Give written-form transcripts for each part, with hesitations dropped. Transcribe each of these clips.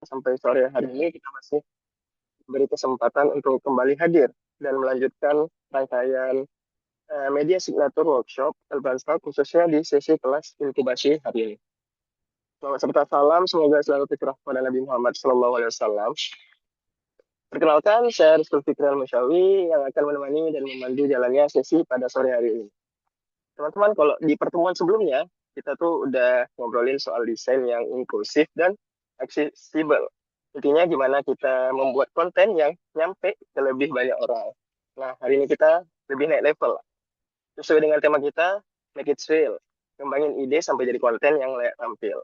sampai sore hari ini kita masih beri kesempatan untuk kembali hadir dan melanjutkan rangkaian media signature workshop Elbrand Talk khususnya di sesi kelas inkubasi hari ini. Selamat serta salam, semoga selalu tercurah pada Nabi Muhammad SAW. Perkenalkan, saya Rizky Fikri Al-Musyawi yang akan menemani dan memandu jalannya sesi pada sore hari ini. Teman-teman, kalau di pertemuan sebelumnya, kita tuh udah ngobrolin soal desain yang inklusif dan aksesibel. Intinya gimana kita membuat konten yang nyampe ke lebih banyak orang. Nah, hari ini kita lebih naik level. Sesuai dengan tema kita, make it real. Kembangin ide sampai jadi konten yang layak tampil.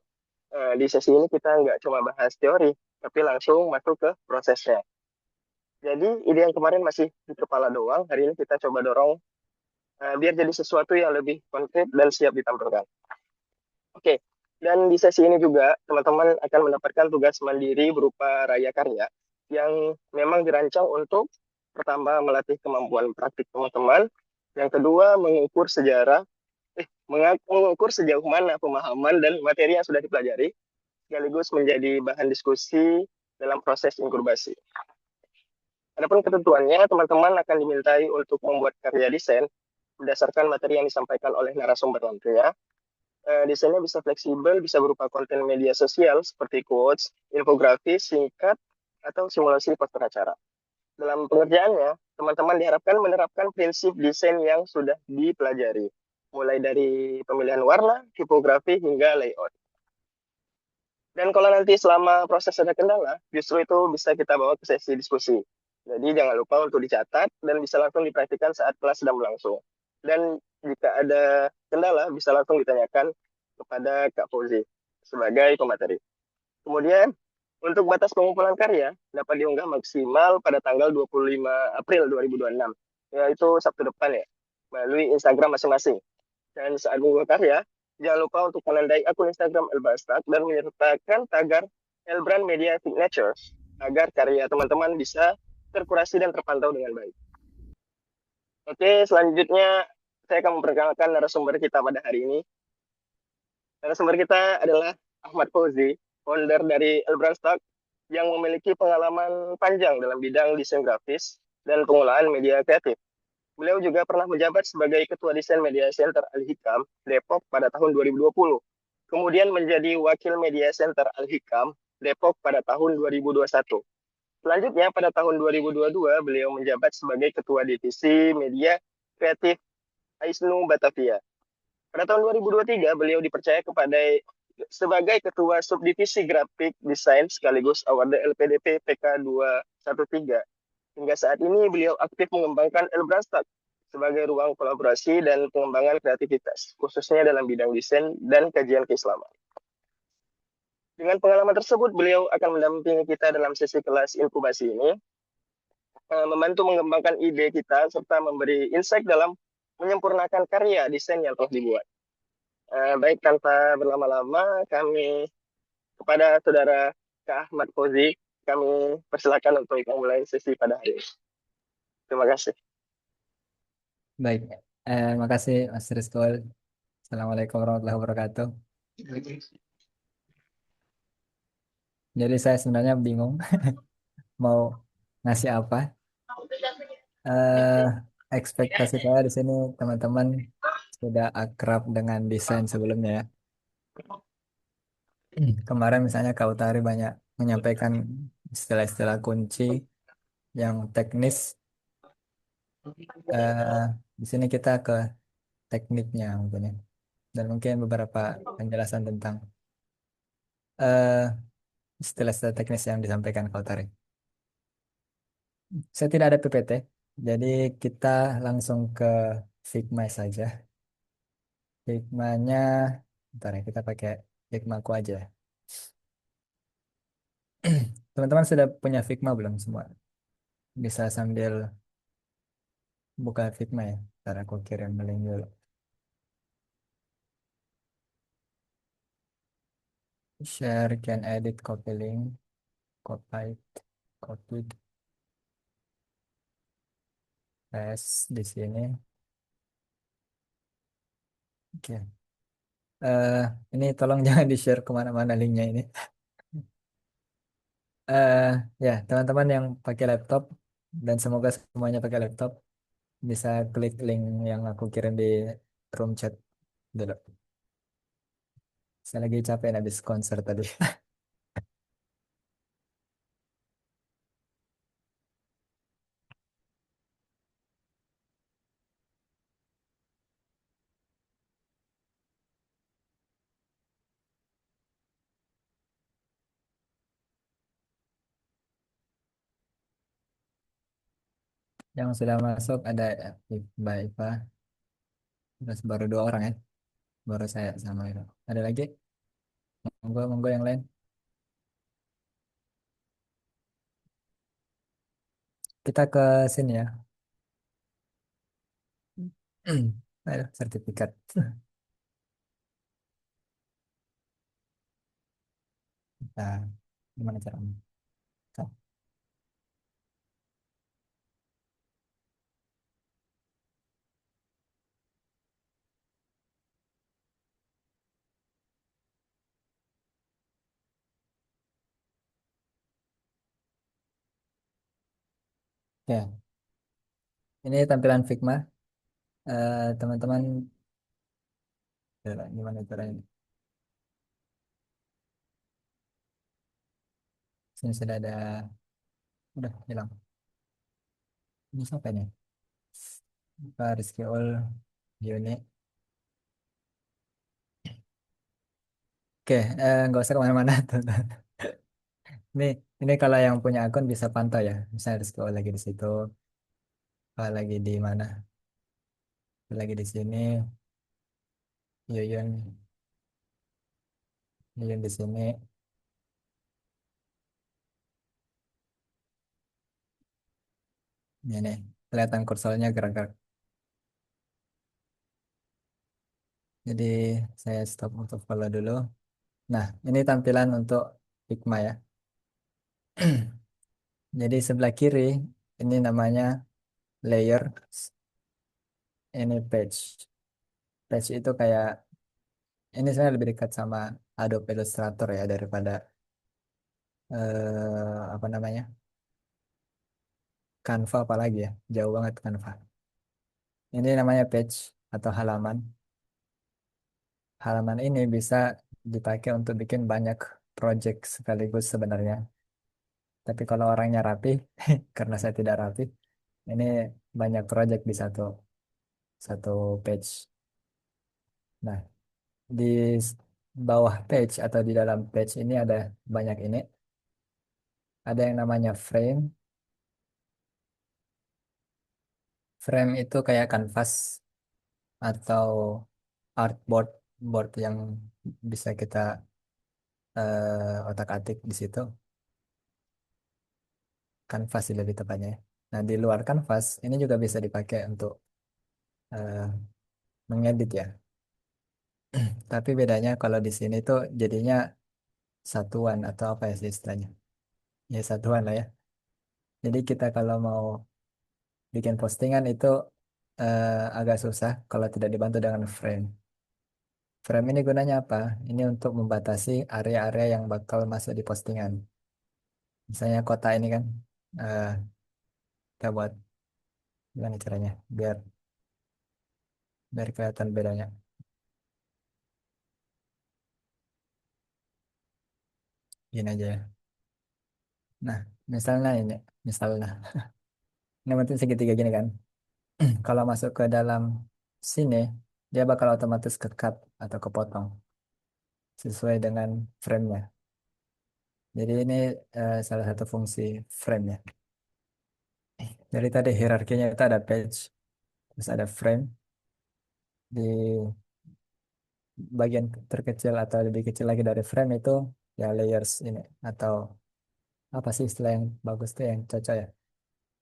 Di sesi ini kita nggak cuma bahas teori, tapi langsung masuk ke prosesnya. Jadi, ide yang kemarin masih di kepala doang, hari ini kita coba dorong biar jadi sesuatu yang lebih konkret dan siap ditampilkan. Oke, dan di sesi ini juga teman-teman akan mendapatkan tugas mandiri berupa raya karya yang memang dirancang untuk pertama melatih kemampuan praktik teman-teman, yang kedua mengukur sejarah, mengukur sejauh mana pemahaman dan materi yang sudah dipelajari, sekaligus menjadi bahan diskusi dalam proses inkubasi. Adapun ketentuannya, teman-teman akan dimintai untuk membuat karya desain berdasarkan materi yang disampaikan oleh narasumber nantinya. Desainnya bisa fleksibel, bisa berupa konten media sosial seperti quotes, infografis, singkat, atau simulasi poster acara. Dalam pengerjaannya, teman-teman diharapkan menerapkan prinsip desain yang sudah dipelajari, mulai dari pemilihan warna, tipografi, hingga layout. Dan kalau nanti selama proses ada kendala, justru itu bisa kita bawa ke sesi diskusi. Jadi jangan lupa untuk dicatat dan bisa langsung dipraktikkan saat kelas sedang berlangsung. Dan jika ada kendala, bisa langsung ditanyakan kepada Kak Fauzi sebagai pemateri. Kemudian, untuk batas pengumpulan karya dapat diunggah maksimal pada tanggal 25 April 2026, yaitu Sabtu depan ya, melalui Instagram masing-masing. Dan saat mengunggah karya, jangan lupa untuk menandai akun Instagram Elbastak dan menyertakan tagar Elbrand Media Signature agar karya teman-teman bisa terkurasi dan terpantau dengan baik. Oke, selanjutnya saya akan memperkenalkan narasumber kita pada hari ini. Narasumber kita adalah Ahmad Fauzi, founder dari Elbrand Stock yang memiliki pengalaman panjang dalam bidang desain grafis dan pengolahan media kreatif. Beliau juga pernah menjabat sebagai Ketua Desain Media Center Al-Hikam Depok pada tahun 2020. Kemudian menjadi Wakil Media Center Al-Hikam Depok pada tahun 2021. Selanjutnya pada tahun 2022 beliau menjabat sebagai Ketua Divisi Media Kreatif Aisnu Batavia. Pada tahun 2023 beliau dipercaya kepada sebagai Ketua Subdivisi Grafik Desain sekaligus Award LPDP PK 213. Hingga saat ini beliau aktif mengembangkan Elbrandstad sebagai ruang kolaborasi dan pengembangan kreativitas, khususnya dalam bidang desain dan kajian keislaman. Dengan pengalaman tersebut, beliau akan mendampingi kita dalam sesi kelas inkubasi ini, membantu mengembangkan ide kita, serta memberi insight dalam menyempurnakan karya desain yang telah dibuat. Baik tanpa berlama-lama, kami kepada saudara Kak Ahmad Fauzi, kami persilakan untuk memulai sesi pada hari ini. Terima kasih. Baik, makasih Mas Rizkul. Assalamualaikum warahmatullahi wabarakatuh. Jadi saya sebenarnya bingung mau ngasih apa. Eh, Ekspektasi saya di sini teman-teman sudah akrab dengan desain sebelumnya ya. Kemarin misalnya Kak Utari banyak menyampaikan istilah-istilah kunci yang teknis. Eh, di sini kita ke tekniknya mungkin ya. Dan mungkin beberapa penjelasan tentang eh, istilah-istilah teknis yang disampaikan Kak Utari. Saya tidak ada PPT, jadi kita langsung ke Figma saja. Figmanya, bentar ya, kita pakai Figmaku aja. Teman-teman sudah punya Figma belum semua? Bisa sambil buka Figma ya. Ntar aku kirim link dulu. Share, can edit, copy link, copy, copy, paste di sini. Oke. Eh, ini tolong jangan di-share kemana-mana linknya ini. eh ya, teman-teman yang pakai laptop dan semoga semuanya pakai laptop bisa klik link yang aku kirim di room chat dulu. Saya lagi capek habis konser tadi. Yang sudah masuk ada Iqbal Ipa, terus baru dua orang ya, baru saya sama itu. Ada lagi? Monggo, monggo yang lain. Kita ke sini ya. Ayo, sertifikat. Nah, gimana caranya? Ya, ini tampilan Figma. Teman-teman, gimana caranya? Sini sudah ada, udah hilang. Ini siapa ini? Pak Rizky Ul Yuni. Oke, nggak usah kemana-mana. Teman-teman. Ini, ini kalau yang punya akun bisa pantau ya. Misalnya Rizky Ul lagi di situ, lagi di mana? Lagi di sini, Yuyun, Yuyun di sini. Ini nih, kelihatan kursornya gerak-gerak. Jadi saya stop untuk follow dulu. Nah, ini tampilan untuk Figma ya. Jadi sebelah kiri ini namanya layer, ini page. Page itu kayak ini saya lebih dekat sama Adobe Illustrator ya daripada apa namanya Canva apalagi ya. Jauh banget Canva. Ini namanya page atau halaman. Halaman ini bisa dipakai untuk bikin banyak project sekaligus sebenarnya. Tapi kalau orangnya rapi, karena saya tidak rapi, ini banyak project di satu satu page. Nah, di bawah page atau di dalam page ini ada banyak ini. Ada yang namanya frame. Frame itu kayak kanvas atau artboard, board yang bisa kita otak-atik di situ. Kanvas sih lebih tepatnya, ya. Nah, di luar kanvas ini juga bisa dipakai untuk eh, mengedit ya. Tapi bedanya kalau di sini tuh jadinya satuan atau apa ya sih istilahnya? Ya satuan lah ya. Jadi kita kalau mau bikin postingan itu agak susah kalau tidak dibantu dengan frame. Frame ini gunanya apa? Ini untuk membatasi area-area yang bakal masuk di postingan. Misalnya kota ini kan, eh kita buat gimana caranya biar biar kelihatan bedanya. Gini aja ya. Nah, misalnya ini, misalnya, ini penting segitiga gini kan. Kalau masuk ke dalam sini, dia bakal otomatis ke cut atau kepotong sesuai dengan frame-nya. Jadi ini salah satu fungsi frame ya. Jadi tadi hierarkinya itu ada page, terus ada frame. Di bagian terkecil atau lebih kecil lagi dari frame itu ya layers ini atau apa sih istilah yang bagus tuh yang cocok ya?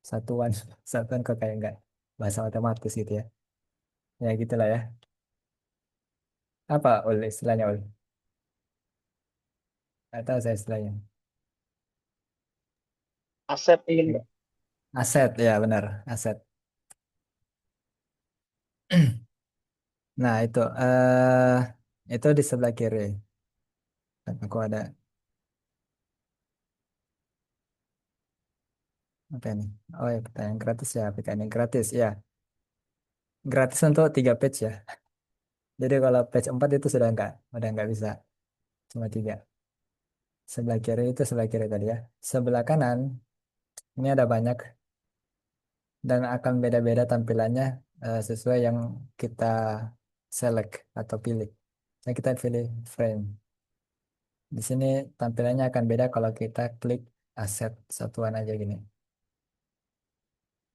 Satuan, satuan kok kayak enggak bahasa otomatis gitu ya. Ya gitulah ya. Apa ul istilahnya ul? Atau saya istilahnya. Aset ini Aset ya benar, aset. Nah, itu di sebelah kiri. Dan aku ada Apa ini? Oh ya, pertanyaan gratis ya, pertanyaan gratis ya. Gratis untuk 3 page ya. Jadi kalau page 4 itu udah nggak bisa, cuma 3. Sebelah kiri itu sebelah kiri tadi ya. Sebelah kanan ini ada banyak dan akan beda-beda tampilannya sesuai yang kita select atau pilih. Nah, kita pilih frame. Di sini tampilannya akan beda kalau kita klik aset satuan aja gini.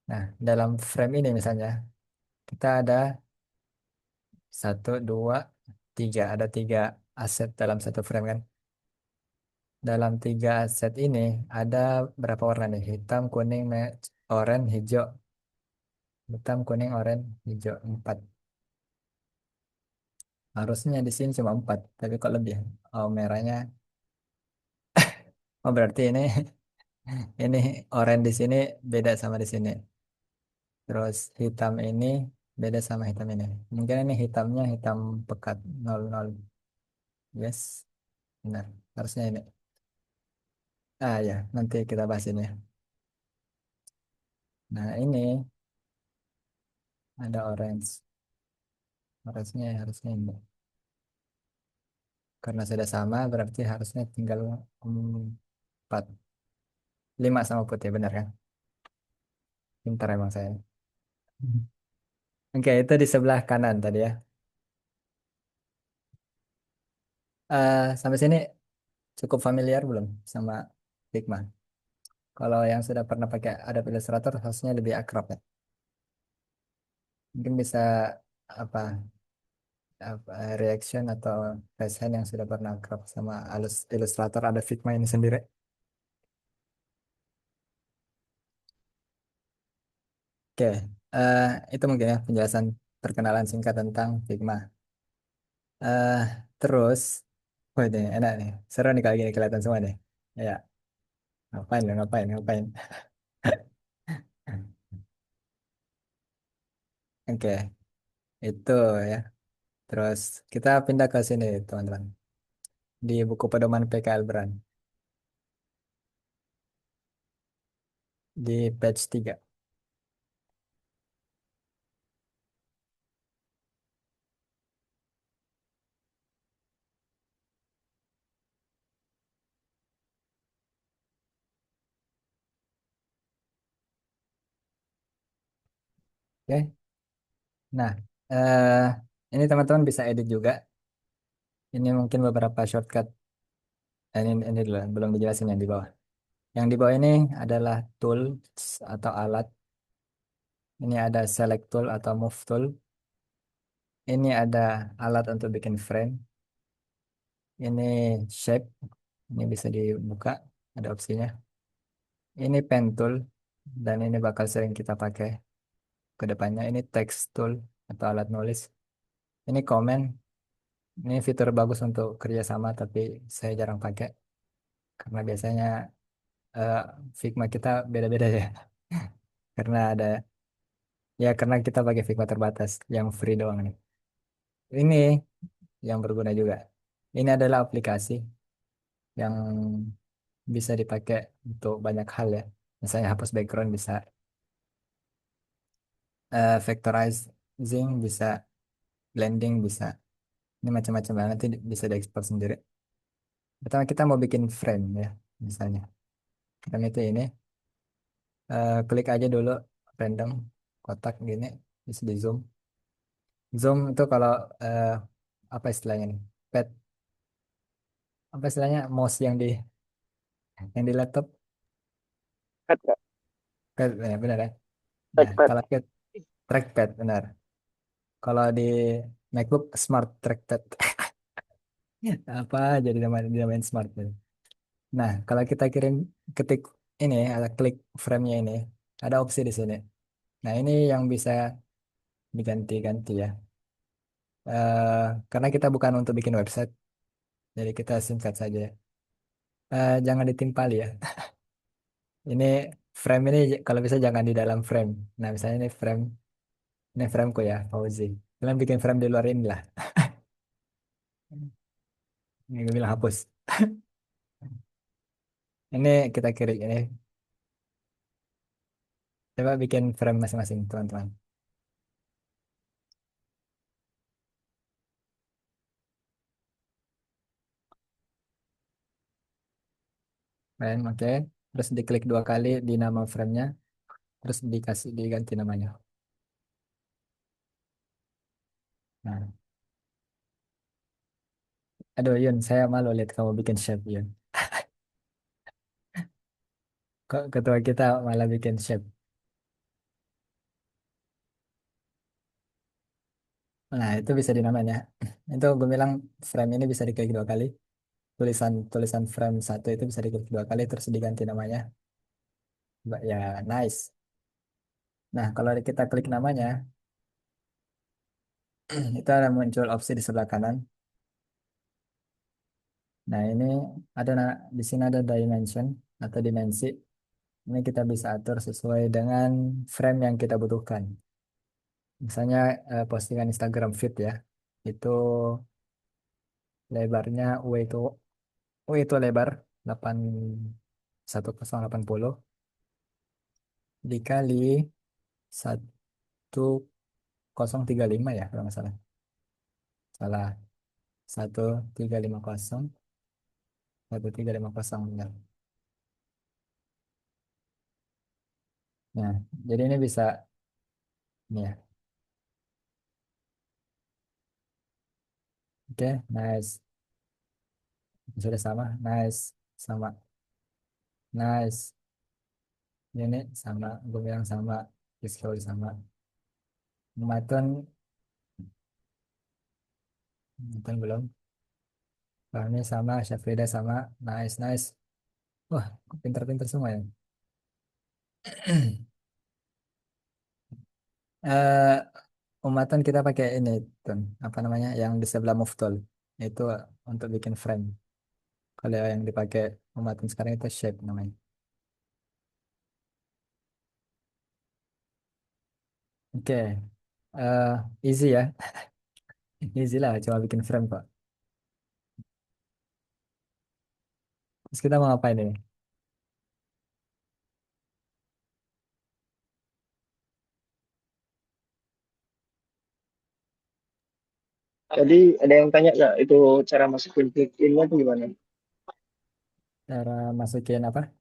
Nah, dalam frame ini misalnya kita ada satu, dua, tiga. Ada 3 aset dalam satu frame kan. Dalam 3 aset ini ada berapa warna nih? Hitam, kuning, oranye, hijau. Hitam, kuning, oranye, hijau. 4. Harusnya di sini cuma 4, tapi kok lebih? Oh, merahnya. Oh, berarti ini ini oranye di sini beda sama di sini. Terus hitam ini beda sama hitam ini. Mungkin ini hitamnya hitam pekat 00. Yes, benar. Harusnya ini. Ah ya, nanti kita bahas ini ya. Nah, ini ada orange. Harusnya ini. Karena sudah sama, berarti harusnya tinggal 4. 5 sama putih, benar kan? Pintar emang saya. Mhm. Oke, itu di sebelah kanan tadi ya. Sampai sini cukup familiar belum sama Figma? Kalau yang sudah pernah pakai Adobe Illustrator harusnya lebih akrab ya. Mungkin bisa apa, reaction atau raise hand yang sudah pernah akrab sama Illustrator ada Figma ini sendiri. Oke, eh, itu mungkin ya penjelasan perkenalan singkat tentang Figma. eh Terus, wah ini enak nih, seru nih kalau gini kelihatan semua nih. Ya, ngapain lo, ngapain. Oke, itu ya. Terus kita pindah ke sini teman-teman. Di buku pedoman PKL Brand. Di page 3. Oke, nah eh ini teman-teman bisa edit juga. Ini mungkin beberapa shortcut. Ini dulu, belum dijelasin yang di bawah. Yang di bawah ini adalah tools atau alat. Ini ada select tool atau move tool. Ini ada alat untuk bikin frame. Ini shape. Ini bisa dibuka. Ada opsinya. Ini pen tool. Dan ini bakal sering kita pakai ke depannya. Ini text tool atau alat nulis. Ini comment. Ini fitur bagus untuk kerjasama, tapi saya jarang pakai. Karena biasanya eh, Figma kita beda-beda ya. Karena kita pakai Figma terbatas. Yang free doang nih. Ini yang berguna juga. Ini adalah aplikasi yang bisa dipakai untuk banyak hal ya. Misalnya hapus background bisa, vectorizing bisa, blending bisa. Ini macam-macam banget, nanti bisa diekspor sendiri. Pertama kita mau bikin frame ya, misalnya. Frame itu ini, klik aja dulu random kotak gini, bisa di zoom. Zoom itu kalau apa istilahnya nih? Pad, apa istilahnya? Mouse yang di laptop, Pet nggak? pad, ya, benar ya. Nah, Trackpad. kalau trackpad benar. Kalau di MacBook Smart Trackpad. Apa jadi dinamain smart gitu. Nah, kalau kita ketik ini ada klik frame-nya ini, ada opsi di sini. Nah, ini yang bisa diganti-ganti ya. Karena kita bukan untuk bikin website, jadi kita singkat saja. Jangan ditimpali ya. Ini frame ini kalau bisa jangan di dalam frame. Nah, misalnya ini frameku ya, Fauzi. Kalian bikin frame di luar ini lah. Ini gue bilang hapus. Ini kita klik ini. Coba bikin frame masing-masing, teman-teman. Frame, oke. Terus diklik dua kali di nama frame-nya, terus dikasih diganti namanya. Nah, aduh Yun, saya malu lihat kamu bikin shape Yun. Kok ketua kita malah bikin shape? Nah, itu bisa dinamain ya. Itu gue bilang frame ini bisa diklik dua kali. Tulisan tulisan frame satu itu bisa diklik dua kali terus diganti namanya. Ya, nice. Nah, kalau kita klik namanya, itu ada muncul opsi di sebelah kanan. Nah, ini di sini ada dimension atau dimensi. Ini kita bisa atur sesuai dengan frame yang kita butuhkan. Misalnya postingan Instagram feed ya. Itu lebarnya U itu lebar 1080 dikali 1035 ya kalau nggak salah. Salah 1350 benar. Nah, jadi ini bisa nih ya. Oke, nice. Sudah sama, nice. Sama, nice. Ini sama, gue bilang sama. Discovery sama. Maton, Maton belum. Fahmi sama, Syafrida sama. Nice, nice. Wah, pintar-pintar semua ya. eh Umatan kita pakai ini, Tun. Apa namanya? Yang di sebelah move tool. Itu untuk bikin frame. Kalau yang dipakai Umatan sekarang itu shape namanya. Oke, easy ya. Easy lah, cuma bikin frame kok. Terus kita mau ngapain ini? Jadi ada yang tanya nggak itu cara masukin plugin-nya tuh gimana? Cara masukin apa?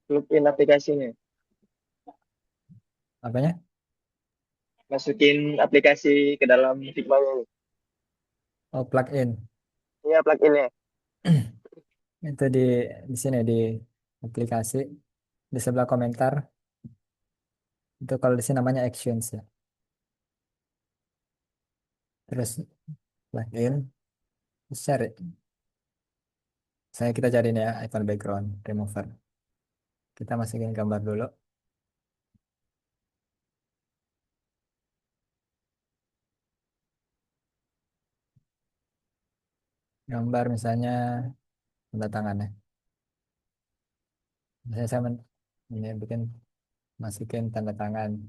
Plugin aplikasinya. Apanya? Masukin aplikasi ke dalam Figma-nya nih. Oh, plugin. Ini plugin-nya. Itu di sini di aplikasi di sebelah komentar. Itu kalau di sini namanya actions ya. Terus plugin, terus cari. Saya kita cari ini ya, icon background remover. Kita masukin gambar dulu. Gambar misalnya tanda tangan ya. Misalnya ini bikin masukin tanda tangan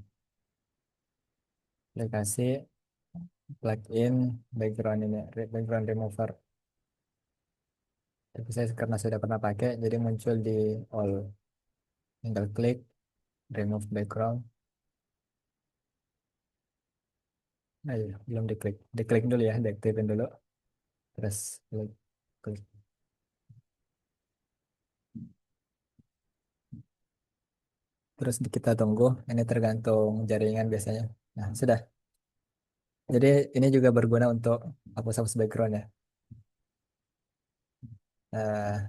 aplikasi plugin background ini background remover. Tapi saya karena sudah pernah pakai jadi muncul di all. Tinggal klik remove background. Nah, iya, belum diklik. Diklik dulu ya, diaktifin dulu. Terus klik, klik. Terus kita tunggu. Ini tergantung jaringan biasanya. Nah, sudah. Jadi ini juga berguna untuk hapus-hapus background ya. Nah,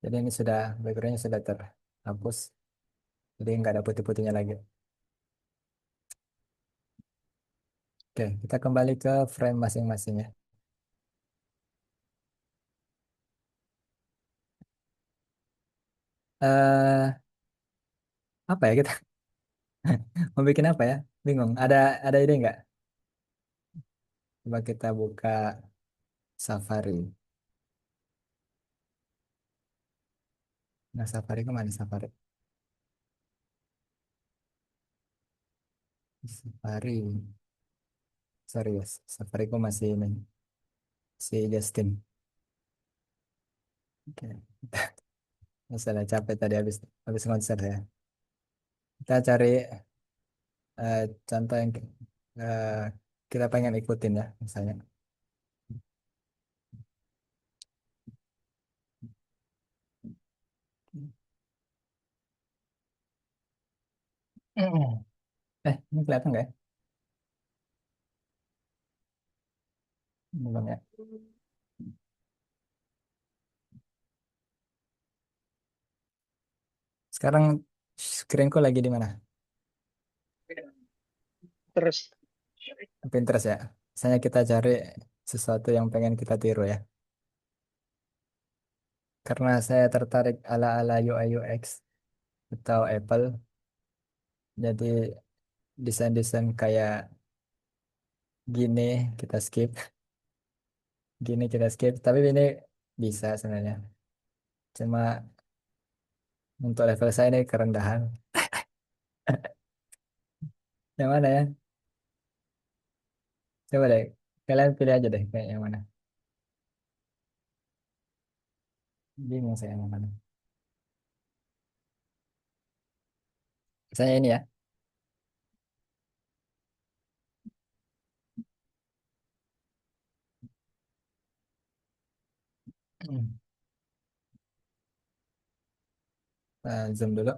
jadi ini sudah backgroundnya sudah terhapus. Jadi nggak ada putih-putihnya lagi. Oke, kita kembali ke frame masing-masing ya. eh Apa ya kita mau bikin apa ya? Bingung. Ada ide nggak? Coba kita buka Safari. Nah, Safari kemana Safari? Safari. Sorry ya, Safari ku masih ini. Si Justin. Oke. Masalah capek tadi habis habis konser ya. Kita cari contoh yang eh, kita pengen ikutin ya, misalnya. Ini kelihatan nggak ya? Belum ya. Sekarang screenku lagi di mana? Terus Pinterest ya. Misalnya kita cari sesuatu yang pengen kita tiru ya. Karena saya tertarik ala-ala UI UX atau Apple, jadi desain-desain kayak gini kita skip, gini kita skip. Tapi ini bisa sebenarnya. Cuma untuk level saya ini kerendahan. Yang mana ya? Coba deh, kalian pilih aja deh kayak yang mana. Bingung saya yang mana. Saya ini ya. Zoom dulu.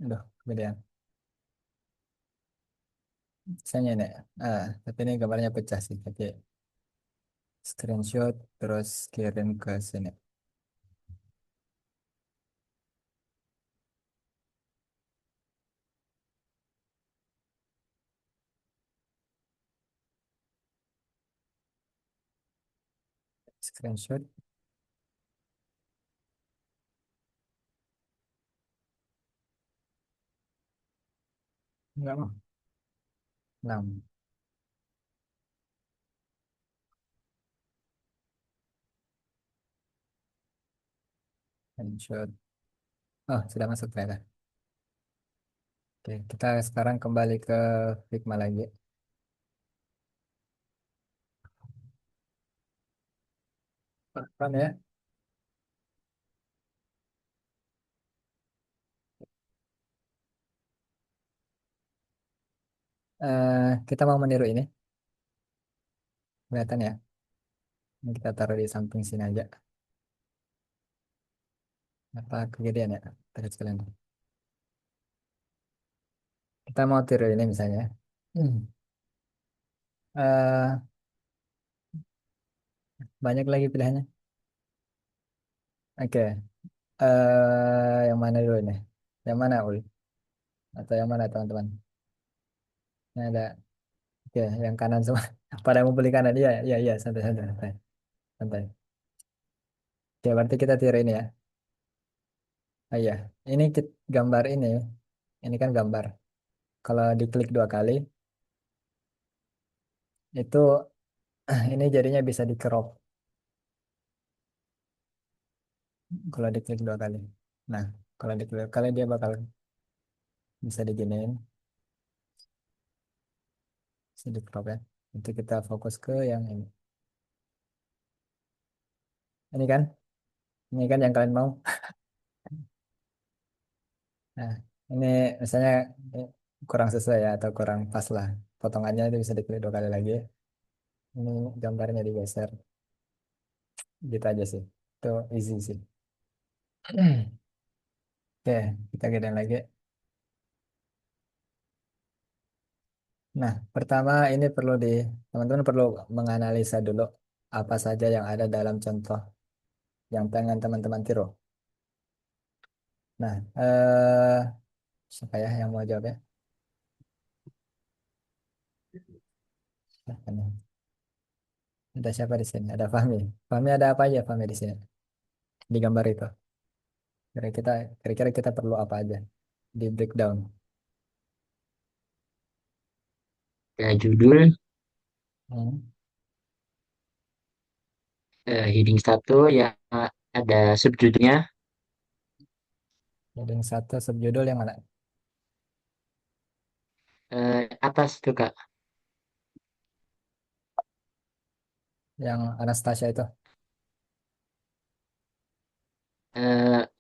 Aduh, kemudian. Saya ini. Tapi ini gambarnya pecah sih. Tapi screenshot terus kirim ke sini. Screenshot. Enggak mau. 6. Screenshot. Oh, sudah masuk ternyata. Oke, kita sekarang kembali ke Figma lagi. Kan ya? Kita mau meniru ini. Kelihatan ya? Ini kita taruh di samping sini aja. Apa kegedean ya? Taruh sekalian. Kita mau tiru ini misalnya. Hmm. Eh, Banyak lagi pilihannya. Oke. Yang mana dulu nih? Yang mana, Ul? Atau yang mana, teman-teman? Ini ada. Oke, yang kanan semua. Pada mau beli kanan. Iya, iya, iya. Santai, santai, santai. Santai. Oke, berarti kita tiru ini ya. Oh iya. Ini gambar ini. Ini kan gambar. Kalau diklik 2 kali, itu ini jadinya bisa di crop. Kalau diklik 2 kali. Nah, kalau diklik 2 kali dia bakal bisa diginiin. Bisa di crop ya. Nanti kita fokus ke yang ini. Ini kan? Ini kan yang kalian mau. Nah, ini misalnya eh, kurang sesuai ya atau kurang pas lah. Potongannya itu bisa dipilih 2 kali lagi. Ini gambarnya digeser. Gitu aja sih. Itu easy sih. Oke, kita gedein lagi. Nah, pertama ini teman-teman perlu menganalisa dulu apa saja yang ada dalam contoh yang pengen teman-teman tiru. Nah, siapa ya yang mau jawab ya? Siapa nih? Ada siapa di sini? Ada Fahmi. Fahmi ada apa aja Fahmi di sini? Di gambar itu. Kira-kira kita perlu apa aja di breakdown. Ya, judul, Hmm. heading satu ya, ada subjudulnya, Jadi yang satu subjudul yang mana? atas tuh Kak. Yang Anastasia itu.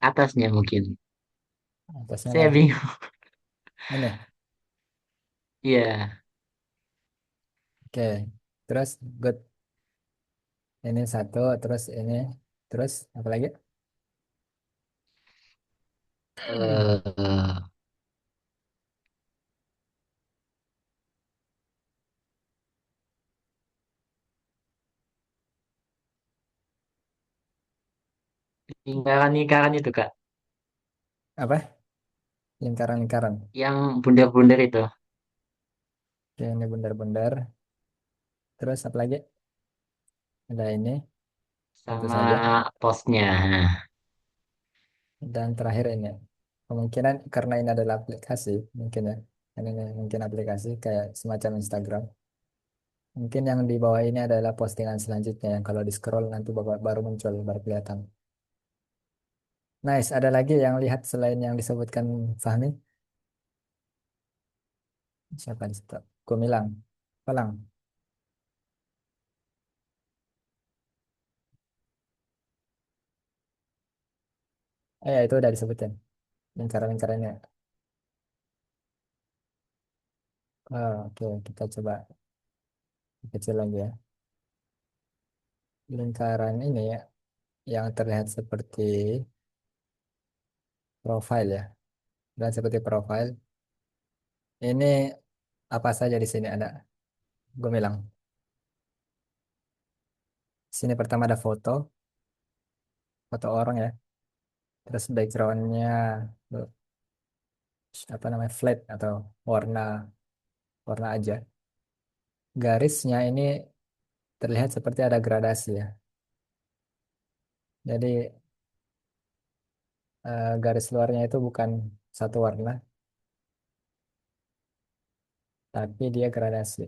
Atasnya mungkin. Atasnya Saya lah. bingung. Ini. Iya. Oke. Terus good. Ini satu. Terus ini. Terus apa lagi? eh lingkaran-lingkaran itu Kak, Apa? Lingkaran-lingkaran. yang bundar-bundar itu, Oke, ini bundar-bundar. Terus apa lagi? Ada ini. Satu sama saja. posnya. Nah, Dan terakhir ini. Kemungkinan karena ini adalah aplikasi. Mungkin ya. Ini mungkin aplikasi kayak semacam Instagram. Mungkin yang di bawah ini adalah postingan selanjutnya yang kalau di scroll nanti baru muncul, baru kelihatan. Nice, ada lagi yang lihat selain yang disebutkan Fahmi? Siapa di situ? Gumilang. Palang. Ya, itu udah disebutin. Lingkaran-lingkarannya. Oh, oke, kita coba kecil lagi ya. Lingkaran ini ya, yang terlihat seperti profile ya. Dan seperti profile. Ini apa saja di sini ada? Gumilang. Sini pertama ada foto, foto orang ya. Terus backgroundnya apa namanya flat atau warna warna aja. Garisnya ini terlihat seperti ada gradasi ya. Jadi garis luarnya itu bukan satu warna, tapi dia gradasi.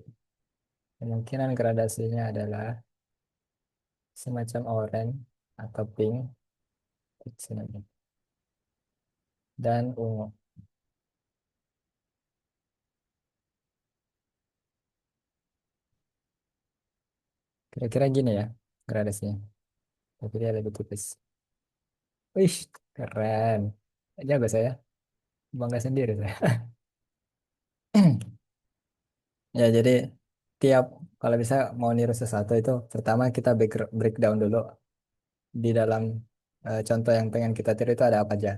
Kemungkinan gradasinya adalah semacam oranye atau pink, sini aja. Dan ungu. Kira-kira gini ya gradasinya. Tapi dia lebih tipis. Wih, keren. Jago saya, bangga sendiri saya. Ya, jadi tiap kalau bisa mau niru sesuatu itu pertama kita breakdown dulu di dalam contoh yang pengen kita tiru itu ada apa aja.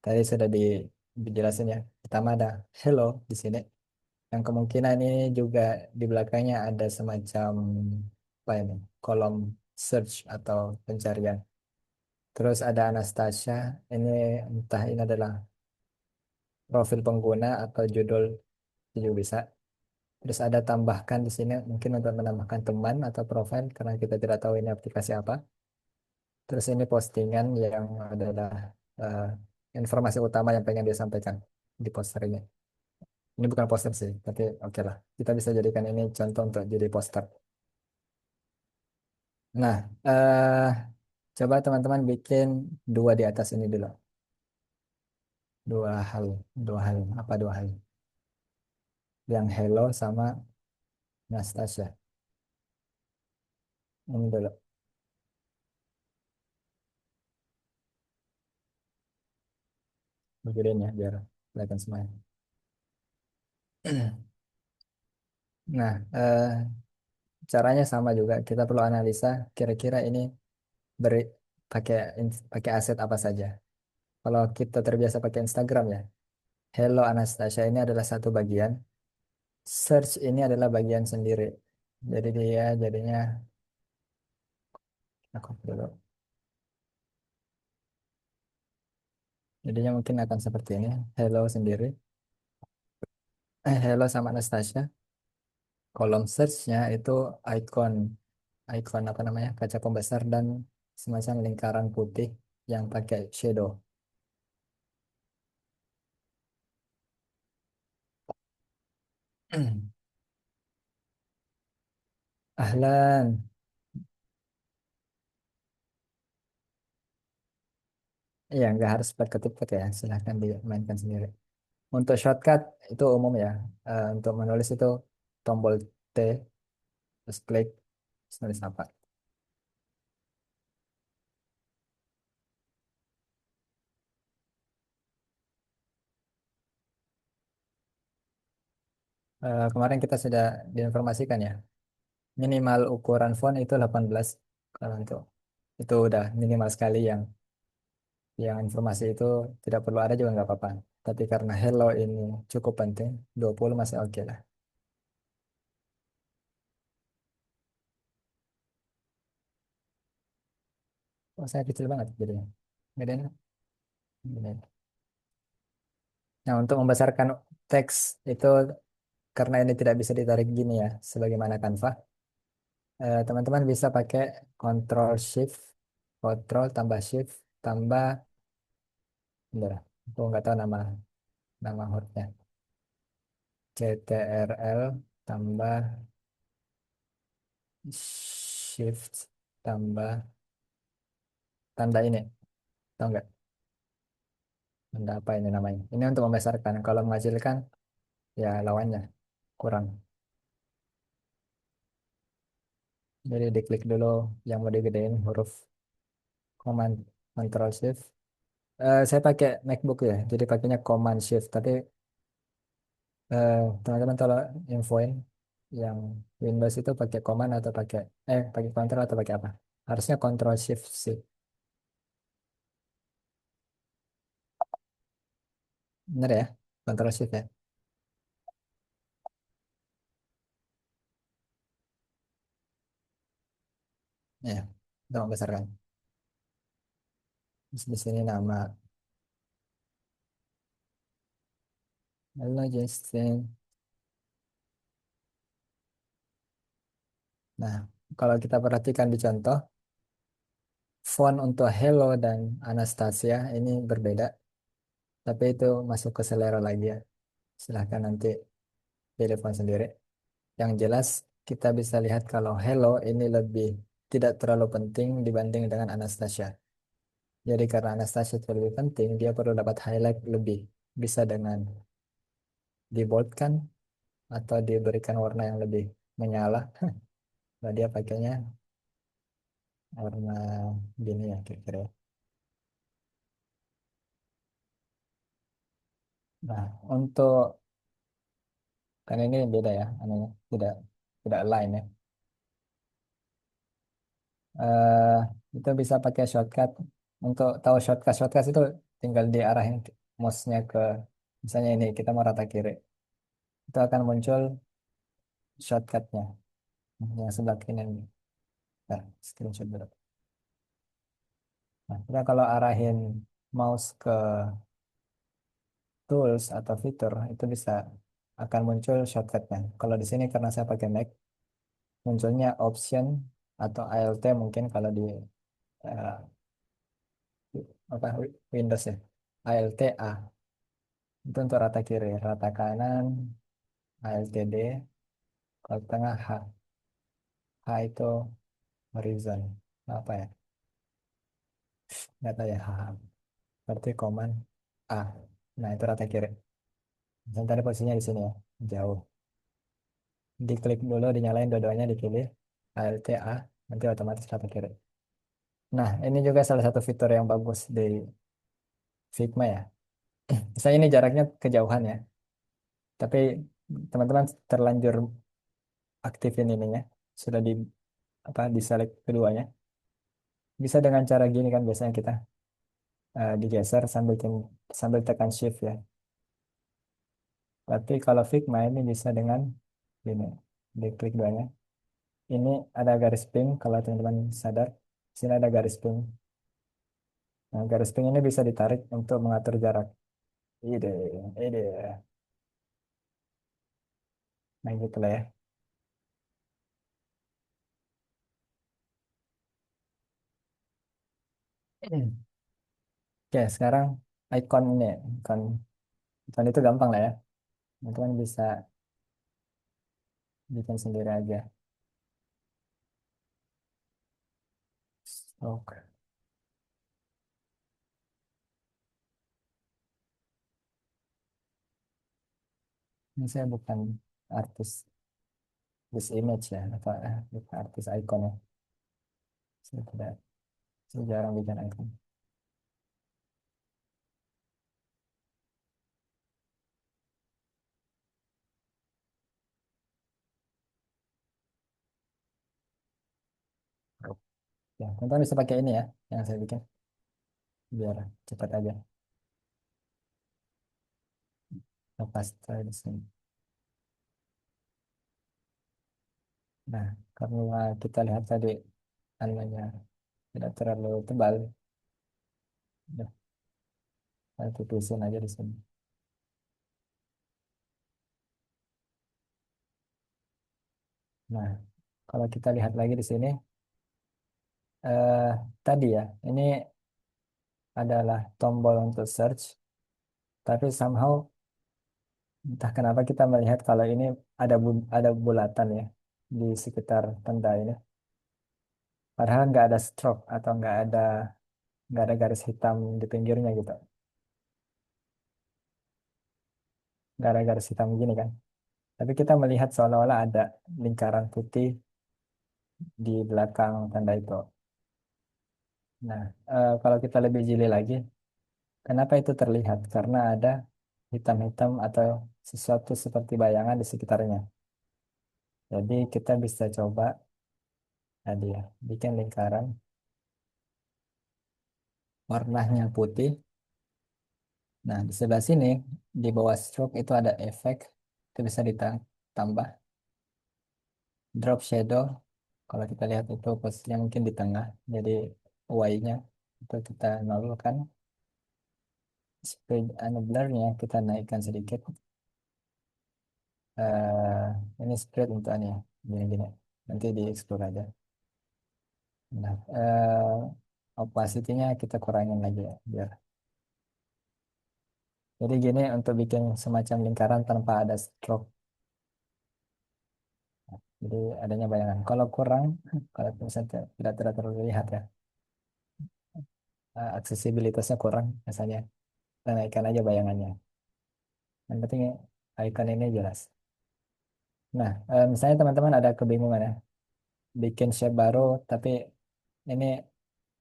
Tadi sudah dijelasin ya. Pertama ada hello di sini. Yang kemungkinan ini juga di belakangnya ada semacam apa ini? Kolom search atau pencarian. Terus ada Anastasia. Ini entah ini adalah profil pengguna atau judul juga bisa. Terus ada tambahkan di sini mungkin untuk menambahkan teman atau profil karena kita tidak tahu ini aplikasi apa. Terus ini postingan yang adalah eh, informasi utama yang pengen dia sampaikan di poster ini. Ini bukan poster sih, tapi oke lah. Kita bisa jadikan ini contoh untuk jadi poster. Nah, coba teman-teman bikin dua di atas ini dulu. Dua hal, dua hal. Apa dua hal? Yang hello sama Nastasia. Ini dulu. Begini ya, biar kelihatan semuanya. Nah, caranya sama juga. Kita perlu analisa kira-kira ini beri pakai pakai aset apa saja. Kalau kita terbiasa pakai Instagram ya, Hello Anastasia ini adalah satu bagian, search ini adalah bagian sendiri. Jadi dia jadinya aku dulu. Jadinya mungkin akan seperti ini. Hello sendiri. Hello sama Anastasia. Kolom searchnya itu icon, icon apa namanya kaca pembesar dan semacam lingkaran putih yang pakai shadow. Ahlan. Iya, nggak harus pakai ketik ya. Silahkan dimainkan sendiri. Untuk shortcut itu umum ya. Untuk menulis itu tombol T, terus klik, terus nulis apa. Kemarin kita sudah diinformasikan ya, minimal ukuran font itu 18 kalau untuk itu udah minimal sekali yang informasi itu tidak perlu ada juga nggak apa-apa. Tapi karena hello ini cukup penting, 20 masih oke lah. Oh, saya kecil banget jadinya. Gedein, gedein. Nah, untuk membesarkan teks itu karena ini tidak bisa ditarik gini ya, sebagaimana Canva, teman-teman bisa pakai Ctrl Shift, Ctrl tambah Shift tambah, bentar, aku nggak tahu nama hurufnya, CTRL tambah Shift tambah tanda ini, tahu nggak? Tanda apa ini namanya? Ini untuk membesarkan. Kalau menghasilkan, ya lawannya kurang. Jadi diklik dulu yang mau digedein huruf Command Control Shift. Saya pakai MacBook ya, jadi pakainya Command Shift. Tapi teman-teman kalau infoin yang Windows itu pakai Command atau pakai Control atau pakai apa? Harusnya Control Shift sih. Bener ya? Control Shift ya. Ya, untuk membesarkan. Terus di sini nama. Halo Justin. Nah, kalau kita perhatikan di contoh, font untuk Hello dan Anastasia ini berbeda, tapi itu masuk ke selera lagi ya. Silahkan nanti pilih font sendiri. Yang jelas, kita bisa lihat kalau Hello ini lebih tidak terlalu penting dibanding dengan Anastasia. Jadi karena Anastasia itu lebih penting, dia perlu dapat highlight lebih. Bisa dengan diboldkan atau diberikan warna yang lebih menyala. Nah, dia pakainya warna gini ya kira-kira. Nah, untuk kan ini beda ya, anunya tidak tidak align ya. eh itu bisa pakai shortcut. Untuk tahu shortcut itu tinggal diarahin mouse-nya ke, misalnya ini kita mau rata kiri, itu akan muncul shortcutnya yang sebelah kiri ini. Nah, screenshot dulu. Nah, kita kalau arahin mouse ke tools atau fitur itu bisa akan muncul shortcutnya. Kalau di sini karena saya pakai Mac, munculnya option atau Alt mungkin kalau di eh, apa Windows ya. Alt A itu untuk rata kiri, rata kanan Alt D, kalau tengah H. H itu horizon. Apa ya? Nggak tahu ya H. Berarti command A. Nah, itu rata kiri. Dan tadi posisinya di sini ya, jauh. Diklik dulu, dinyalain dua-duanya, dipilih Alt A, nanti otomatis rata kiri. Nah, ini juga salah satu fitur yang bagus di Figma ya. Misalnya ini jaraknya kejauhan ya, tapi teman-teman terlanjur aktifin ininya, sudah di apa diselect keduanya. Bisa dengan cara gini kan biasanya kita digeser sambil tekan shift ya. Tapi kalau Figma ini bisa dengan ini, diklik duanya. Ini ada garis pink kalau teman-teman sadar. Sini ada garis pink. Nah, garis pink ini bisa ditarik untuk mengatur jarak. Ide, ide. Nah, gitu lah ya. Oke, sekarang icon ini, icon, icon itu gampang lah ya. Teman-teman bisa bikin sendiri aja. Oke. Ini saya bukan artis this image ya, atau bukan artis icon ya. Saya tidak, saya jarang bikin icon. Ya, teman-teman bisa pakai ini ya, yang saya bikin, biar cepat aja. Lepas di sini. Nah, karena kita lihat tadi anunya tidak terlalu tebal, ya, saya tulisin aja di sini. Nah, kalau kita lihat lagi di sini, eh, tadi ya, ini adalah tombol untuk search, tapi somehow entah kenapa kita melihat kalau ini ada bulatan ya di sekitar tanda ini. Padahal nggak ada stroke atau nggak ada garis hitam di pinggirnya gitu, nggak ada garis hitam gini kan. Tapi kita melihat seolah-olah ada lingkaran putih di belakang tanda itu. Nah, kalau kita lebih jeli lagi, kenapa itu terlihat? Karena ada hitam-hitam atau sesuatu seperti bayangan di sekitarnya. Jadi kita bisa coba tadi ya, bikin lingkaran warnanya putih. Nah, di sebelah sini, di bawah stroke itu ada efek, itu bisa ditambah. Drop shadow, kalau kita lihat itu posisinya mungkin di tengah, jadi Y-nya itu kita nolkan. Speed and blur-nya kita naikkan sedikit. eh ini spread untuk ini ya, gini-gini. Nanti di explore aja. Nah, opacity-nya kita kurangin lagi ya, biar. Jadi gini untuk bikin semacam lingkaran tanpa ada stroke. Jadi adanya bayangan. Kalau kurang, kalau misalnya tidak terlalu terlihat ya, aksesibilitasnya kurang, misalnya kita naikkan aja bayangannya. Yang penting icon ini jelas. Nah, misalnya teman-teman ada kebingungan ya, bikin shape baru, tapi ini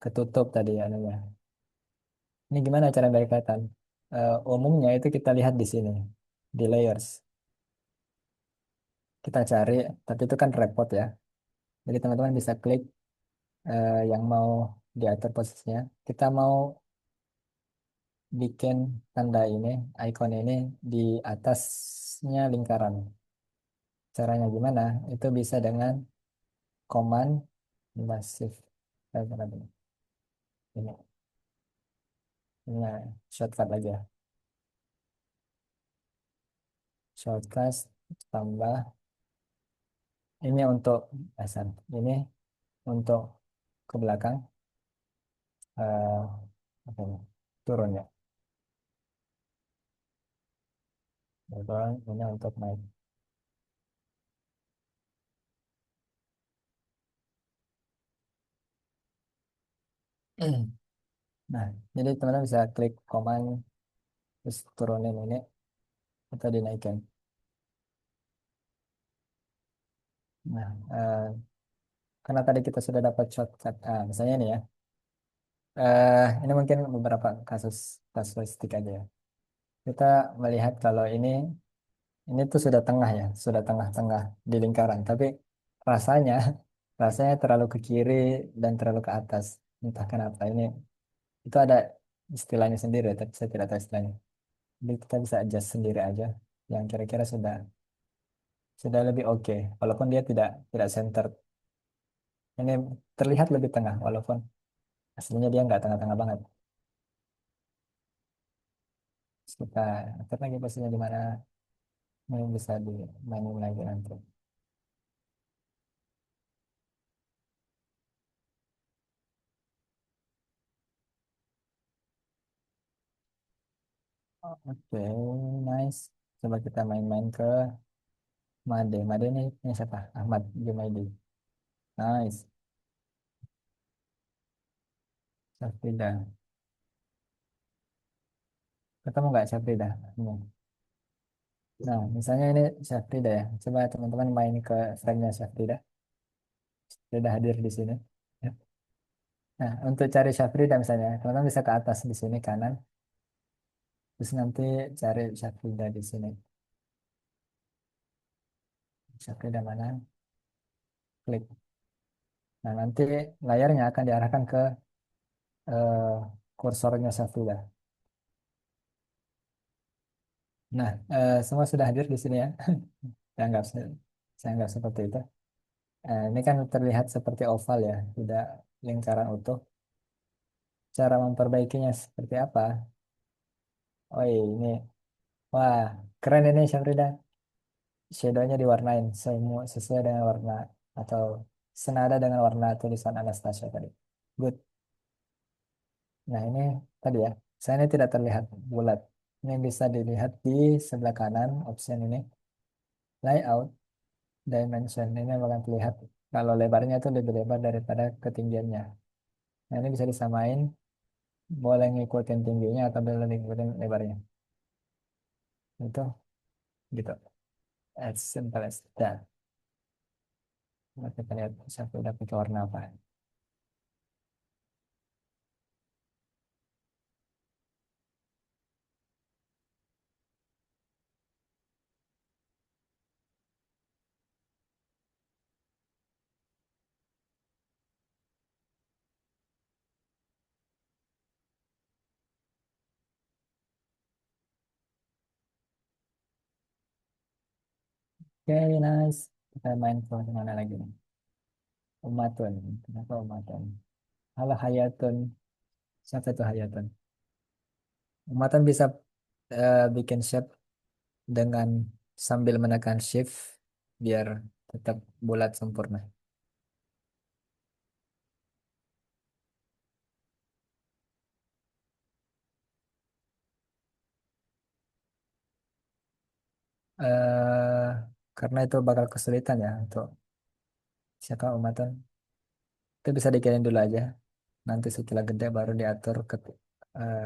ketutup tadi ya anunya. Ini gimana cara biar kelihatan? Umumnya itu kita lihat di sini, di layers. Kita cari, tapi itu kan repot ya. Jadi teman-teman bisa klik yang mau diatur posisinya. Kita mau bikin tanda ini, icon ini di atasnya lingkaran. Caranya gimana? Itu bisa dengan command shift. Mana ini? Ini, ini shortcut lagi ya. Shortcut tambah ini untuk asal. Ini untuk ke belakang. eh apa ini? Turun ya. Turun ini untuk naik. Nah, jadi teman-teman bisa klik command terus turunin ini atau dinaikkan. Nah, karena tadi kita sudah dapat shortcut, misalnya ini ya. Ini mungkin beberapa kasus kasuistik aja ya. Kita melihat kalau ini tuh sudah tengah ya, sudah tengah-tengah di lingkaran. Tapi rasanya, rasanya terlalu ke kiri dan terlalu ke atas. Entah kenapa ini itu ada istilahnya sendiri, tapi saya tidak tahu istilahnya. Jadi kita bisa adjust sendiri aja, yang kira-kira sudah lebih oke. Walaupun dia tidak center, ini terlihat lebih tengah, walaupun aslinya dia nggak tengah-tengah banget. Terus kita atur lagi posisinya di mana, ini bisa dimainin lagi nanti. Oke, nice. Coba kita main-main ke Made. Made ini siapa? Ahmad Jumaidi. Nice. Syafrida. Ketemu nggak Syafrida? Ini. Nah, misalnya ini Syafrida ya. Coba teman-teman main ke frame-nya Syafrida. Sudah hadir di sini. Ya. Nah, untuk cari Syafrida misalnya, teman-teman bisa ke atas di sini kanan. Terus nanti cari Syafrida di sini. Syafrida mana? Klik. Nah, nanti layarnya akan diarahkan ke eh, kursornya Safira. Nah, semua sudah hadir di sini ya. Saya anggap, saya anggap seperti itu. Ini kan terlihat seperti oval ya, tidak lingkaran utuh. Cara memperbaikinya seperti apa? Oh ini, wah keren ini Syafrida. Shadownya diwarnain semua sesuai dengan warna atau senada dengan warna tulisan Anastasia tadi. Good. Nah ini tadi ya, saya ini tidak terlihat bulat. Ini bisa dilihat di sebelah kanan option ini. Layout, dimension. Ini akan terlihat kalau lebarnya itu lebih lebar daripada ketinggiannya. Nah ini bisa disamain, boleh ngikutin tingginya atau boleh ngikutin lebarnya. Itu gitu. As simple as that. Nah, kita lihat siapa udah pakai warna apa. Oke, nice. Kita main ke mana lagi nih? Umatun. Kenapa Umatun? Halo Hayatun. Siapa itu Hayatun? Umatun bisa bikin shape dengan sambil menekan shift biar tetap bulat sempurna. eh karena itu bakal kesulitan ya untuk siapa Umatun. Itu bisa dikirim dulu aja. Nanti setelah gede baru diatur eh,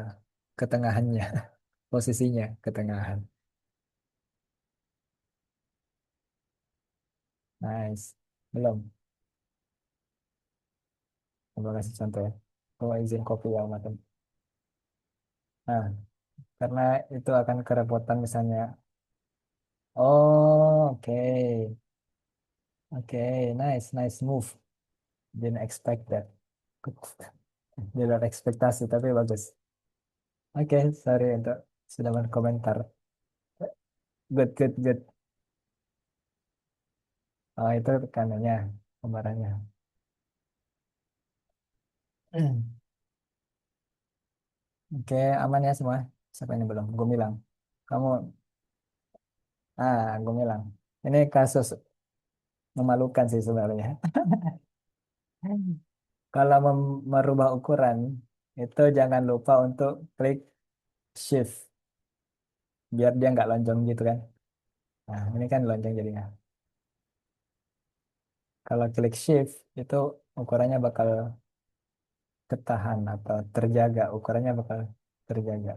ketengahannya, posisinya ketengahan. Nice. Belum. Coba kasih contoh ya. Oh, izin kopi ya Umatun. Nah, karena itu akan kerepotan misalnya. Oh, oke. Oke, nice, nice move. Didn't expect that. Di luar ekspektasi, tapi bagus. Oke, sorry untuk sudah berkomentar. Good, good, good. Oh, itu kanannya, gambarannya. Oke, aman ya semua. Siapa ini belum? Gumilang. Kamu, Gumilang. Ini kasus memalukan sih sebenarnya. Kalau merubah ukuran, itu jangan lupa untuk klik shift, biar dia nggak lonjong gitu kan. Nah, ini kan lonjong jadinya. Kalau klik shift, itu ukurannya bakal ketahan atau terjaga, ukurannya bakal terjaga.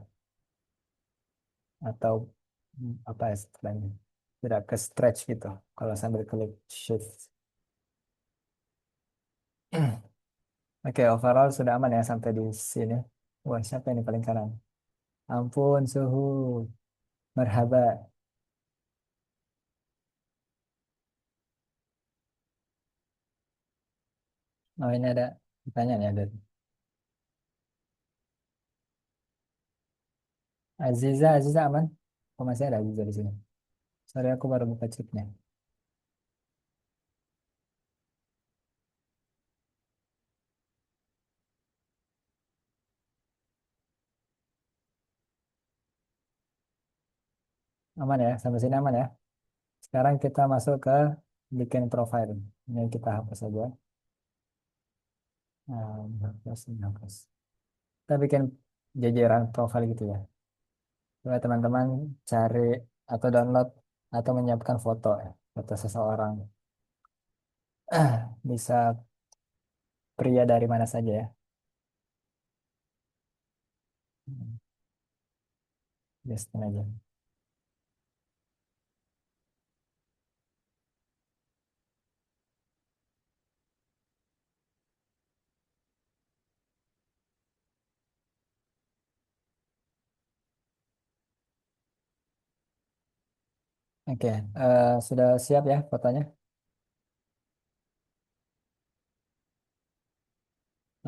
Atau apa ya istilahnya, tidak ke stretch gitu kalau sambil klik shift. Oke, overall sudah aman ya sampai di sini. Wah, siapa ini paling kanan? Ampun, suhu. Merhaba. Oh, ini ada pertanyaan ya dari Aziza. Aziza aman? Oh, masih ada Aziza di sini. Sorry, aku baru buka chatnya. Aman ya, sampai sini aman ya. Sekarang kita masuk ke bikin profile. Ini kita hapus saja. Hapus, ini hapus. Kita bikin jajaran profile gitu ya. Coba teman-teman cari atau download atau menyiapkan foto ya. Foto seseorang. Bisa pria dari mana saja ya. Just aja. Oke, sudah siap ya fotonya?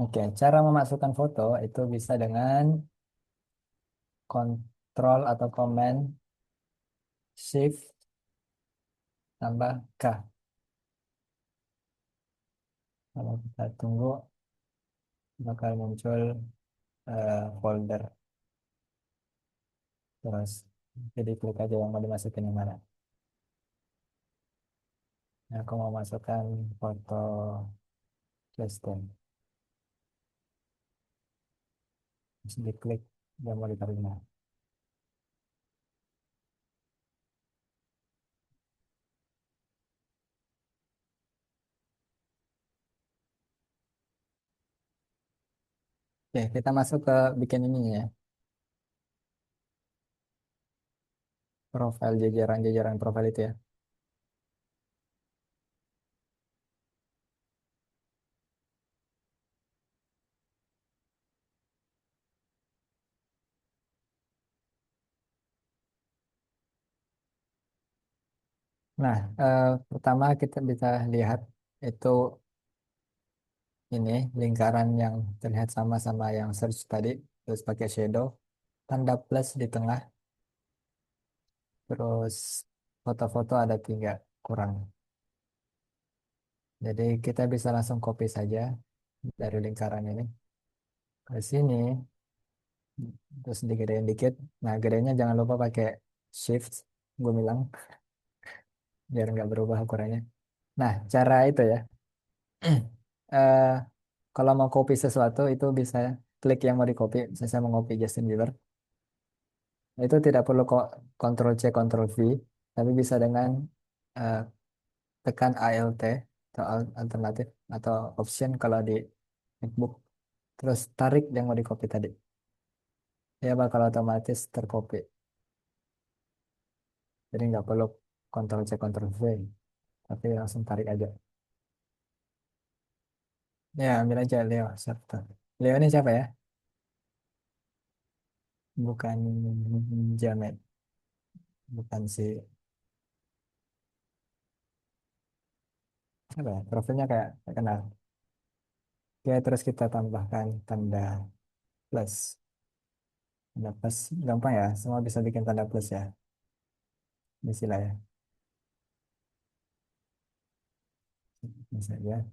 Oke, cara memasukkan foto itu bisa dengan kontrol atau command shift tambah K. Kalau kita tunggu bakal muncul folder. Terus jadi klik aja yang mau dimasukin yang mana. Nah, aku mau masukkan foto Justin. Terus diklik yang mau ditaruh di mana. Oke, kita masuk ke bikin ini ya. Profil jajaran profil itu ya. Nah, pertama kita bisa lihat itu ini lingkaran yang terlihat sama-sama yang search tadi, terus pakai shadow, tanda plus di tengah, terus foto-foto ada tiga kurang. Jadi kita bisa langsung copy saja dari lingkaran ini ke sini, terus digedein dikit. Nah, gedenya jangan lupa pakai shift, gue bilang, biar nggak berubah ukurannya. Nah, cara itu ya. eh, Kalau mau copy sesuatu itu bisa klik yang mau di copy. Saya mau copy Justin Bieber. Itu tidak perlu kok Ctrl C, Ctrl V, tapi bisa dengan eh, tekan ALT atau alternatif atau option kalau di MacBook. Terus tarik yang mau di copy tadi. Dia bakal otomatis tercopy. Jadi nggak perlu Ctrl C, Ctrl V, tapi langsung tarik aja. Ya, ambil aja Leo. Siapa? Leo ini siapa ya? Bukan Jamet, bukan si apa ya? Profilnya kayak kayak kenal. Oke, terus kita tambahkan tanda plus. Tanda plus gampang ya, semua bisa bikin tanda plus ya. Isi lah ya, bisa ya.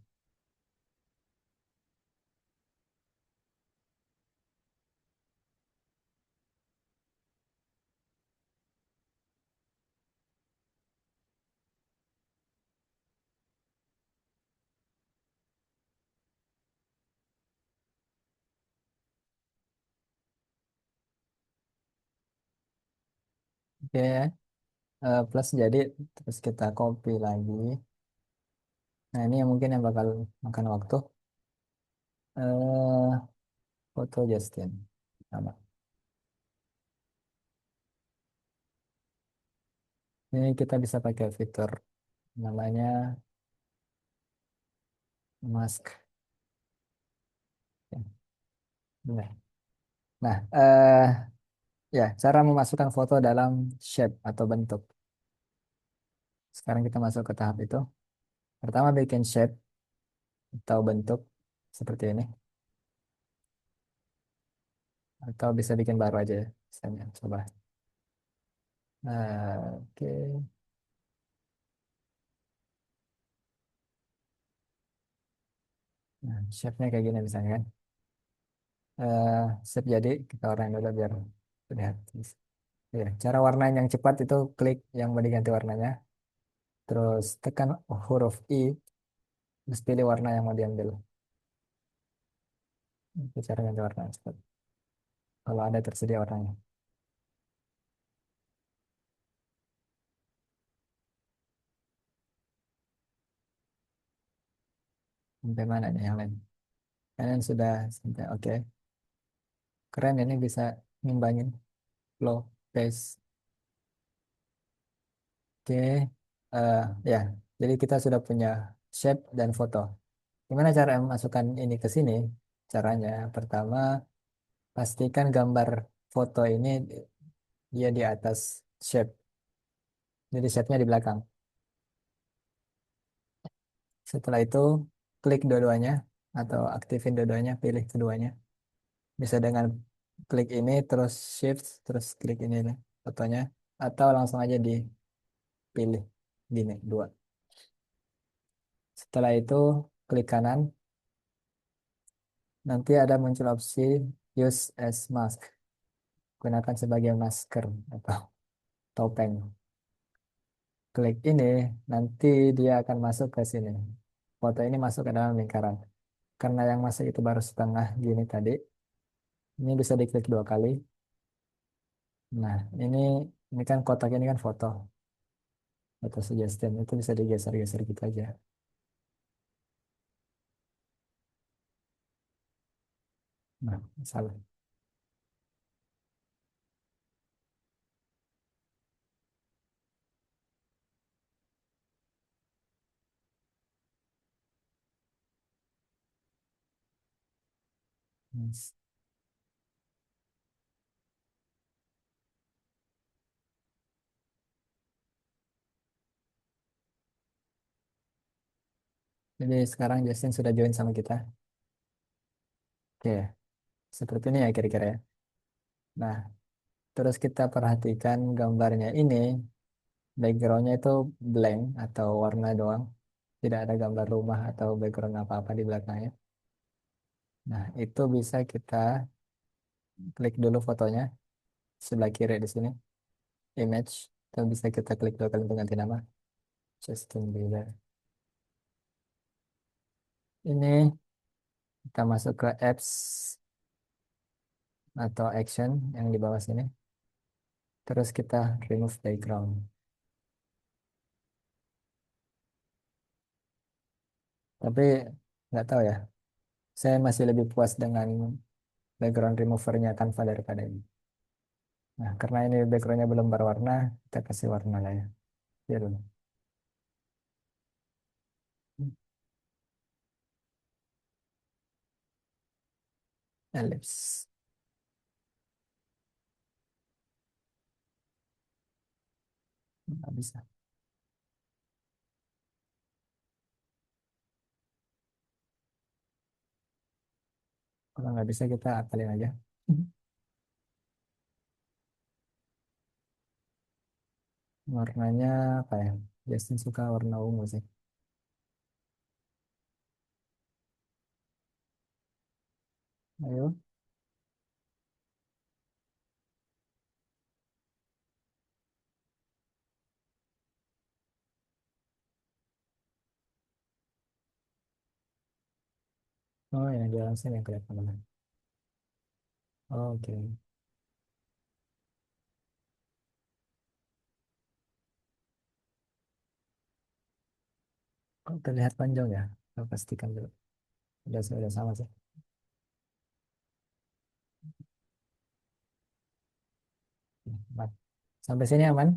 Oke, plus jadi terus kita copy lagi. Nah, ini yang mungkin yang bakal makan waktu. eh Foto Justin. Sama. Ini kita bisa pakai fitur namanya mask. Ya, benar. Nah, ya cara memasukkan foto dalam shape atau bentuk. Sekarang kita masuk ke tahap itu. Pertama bikin shape atau bentuk seperti ini. Atau bisa bikin baru aja ya. Misalnya, coba. Nah, oke. Nah, shape-nya kayak gini misalnya kan. Eh, Shape jadi kita orang dulu biar terlihat. Ya, cara warna yang cepat itu klik yang mau diganti warnanya. Terus tekan huruf I, terus pilih warna yang mau diambil. Itu cara ganti warna yang cepat. Kalau ada tersedia warnanya. Sampai mana nih yang lain? Kalian sudah sampai oke. Keren ini bisa ngimbangin flow, pace. Oke, eh, ya. Jadi kita sudah punya shape dan foto. Gimana cara masukkan ini ke sini? Caranya pertama pastikan gambar foto ini dia di atas shape. Jadi shape-nya di belakang. Setelah itu klik dua-duanya. atau aktifin dua-duanya, pilih keduanya. Bisa dengan klik ini terus shift terus klik ini nih, fotonya, atau langsung aja dipilih gini dua. Setelah itu klik kanan, nanti ada muncul opsi use as mask, gunakan sebagai masker atau topeng. Klik ini, nanti dia akan masuk ke sini. Foto ini masuk ke dalam lingkaran. Karena yang masuk itu baru setengah gini tadi, ini bisa diklik dua kali. Nah, ini kan kotak ini kan foto, foto suggestion itu bisa digeser-geser gitu aja. Nah, salah. Yes. Jadi sekarang Justin sudah join sama kita. Oke, seperti ini ya kira-kira ya. Nah, terus kita perhatikan gambarnya ini, backgroundnya itu blank atau warna doang. Tidak ada gambar rumah atau background apa-apa di belakangnya. Nah, itu bisa kita klik dulu fotonya sebelah kiri di sini, image. Atau bisa kita klik dua kali untuk ganti nama, Justin Bieber. Ini kita masuk ke apps atau action yang di bawah sini. Terus kita remove background. Tapi nggak tahu ya, saya masih lebih puas dengan background removernya Canva daripada ini. Nah, karena ini backgroundnya belum berwarna, kita kasih warna lah ya. Biar dulu. Ellipse. Nggak bisa. Kalau nggak bisa kita akalin aja. Warnanya apa ya? Justin suka warna ungu sih. Ayo. Oh, yang di dalam sini yang kelihatan mana? Oke. Kok terlihat panjang ya? Kita pastikan dulu. Udah sama sih. Aman. Sampai sini aman.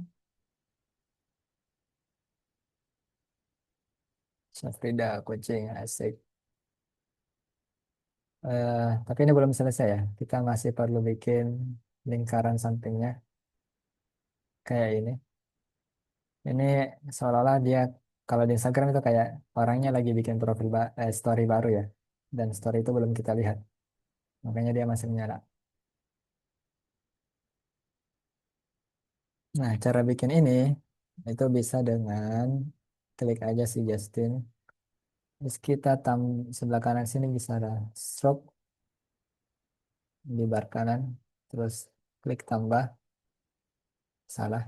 Safrida, kucing, asik. Tapi ini belum selesai ya. Kita masih perlu bikin lingkaran sampingnya kayak ini. Ini seolah-olah dia kalau di Instagram itu kayak orangnya lagi bikin story baru ya. Dan story itu belum kita lihat. Makanya dia masih menyala. Nah, cara bikin ini itu bisa dengan klik aja si Justin. Terus kita sebelah kanan sini bisa ada stroke di bar kanan. Terus klik tambah, salah.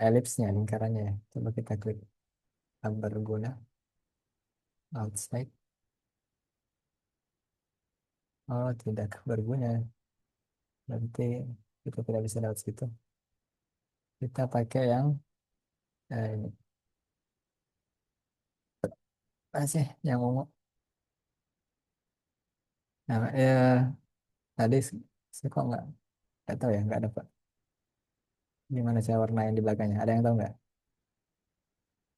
Ellipse-nya, lingkarannya ya. Coba kita klik tak berguna, outside. Oh, tidak berguna. Berarti kita tidak bisa lewat situ. Kita pakai yang ini. Apa sih yang ungu? Nah, tadi saya kok nggak tahu ya, nggak dapat. Gimana cara warna yang di belakangnya? Ada yang tahu nggak?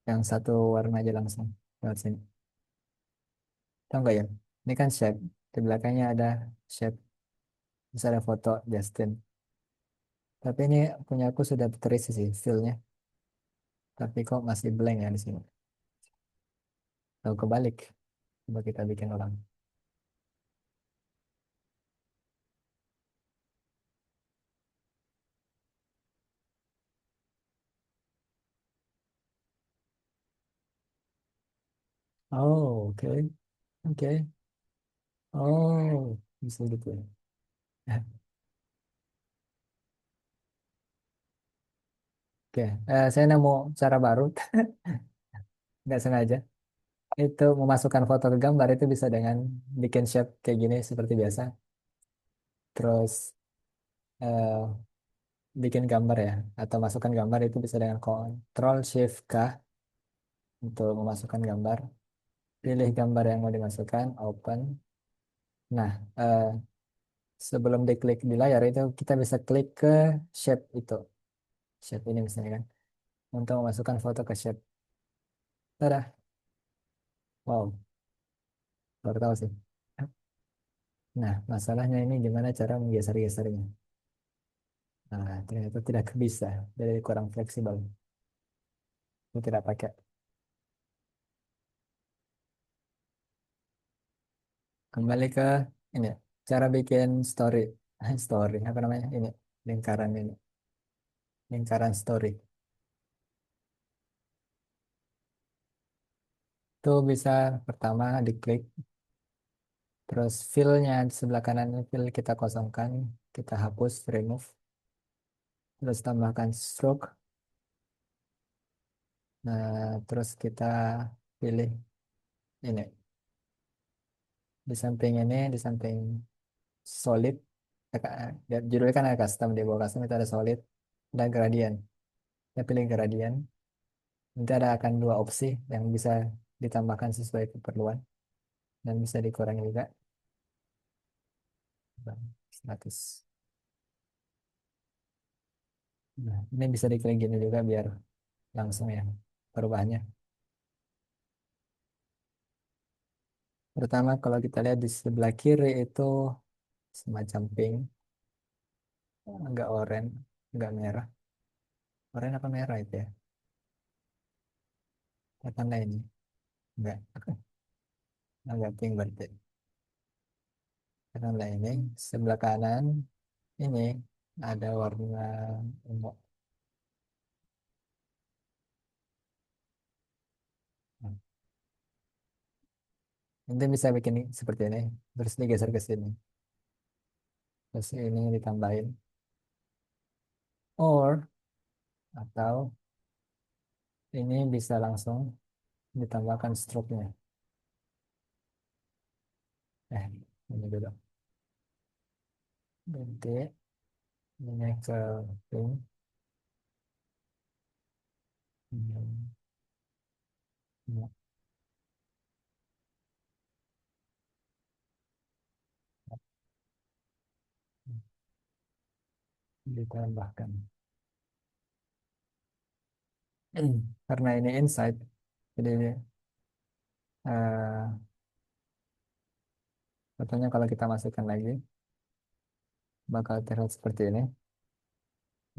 Yang satu warna aja langsung lewat sini. Tahu nggak ya? Ini kan shape. Di belakangnya ada shape. Bisa ada foto Justin. Tapi ini punya aku sudah terisi sih fillnya. Tapi kok masih blank ya di sini. Tahu kebalik. Coba kita bikin ulang. Oh, oke. Oke. Oh, bisa gitu ya. Oke, saya nemu cara baru, nggak sengaja. Itu memasukkan foto ke gambar itu bisa dengan bikin shape kayak gini seperti biasa. Terus eh, bikin gambar ya, atau masukkan gambar itu bisa dengan Ctrl Shift K untuk memasukkan gambar. Pilih gambar yang mau dimasukkan, open. Nah, sebelum diklik di layar itu kita bisa klik ke shape itu, shape ini misalnya kan, untuk memasukkan foto ke shape. Tada, wow, baru tahu sih. Nah, masalahnya ini gimana cara menggeser-gesernya. Nah, ternyata tidak bisa, jadi kurang fleksibel. Itu tidak pakai. Kembali ke ini, cara bikin story, story apa namanya ini, lingkaran ini, lingkaran story. Itu bisa pertama diklik, terus fill-nya di sebelah kanan ini fill kita kosongkan, kita hapus, remove, terus tambahkan stroke. Nah, terus kita pilih ini di samping ini, di samping solid, judulnya kan ada custom, di bawah custom itu ada solid dan gradient. Kita pilih gradient. Nanti ada akan dua opsi yang bisa ditambahkan sesuai keperluan dan bisa dikurangi juga. Bang, 100. Nah, ini bisa diklik gini juga biar langsung ya perubahannya. Pertama kalau kita lihat di sebelah kiri itu semacam pink, agak oranye, agak merah. Oranye apa merah itu ya? Tanda ini enggak, agak pink berarti. Tanda ini sebelah kanan ini ada warna ungu. Nah, nanti bisa bikin seperti ini, terus digeser ke sini. Terus ini ditambahin. Or, atau ini bisa langsung ditambahkan stroke-nya. Ini dulu. Ganti ini ke pink. Ini, ini, ditambahkan. Karena ini inside, jadi ini, eh, fotonya kalau kita masukkan lagi, bakal terlihat seperti ini.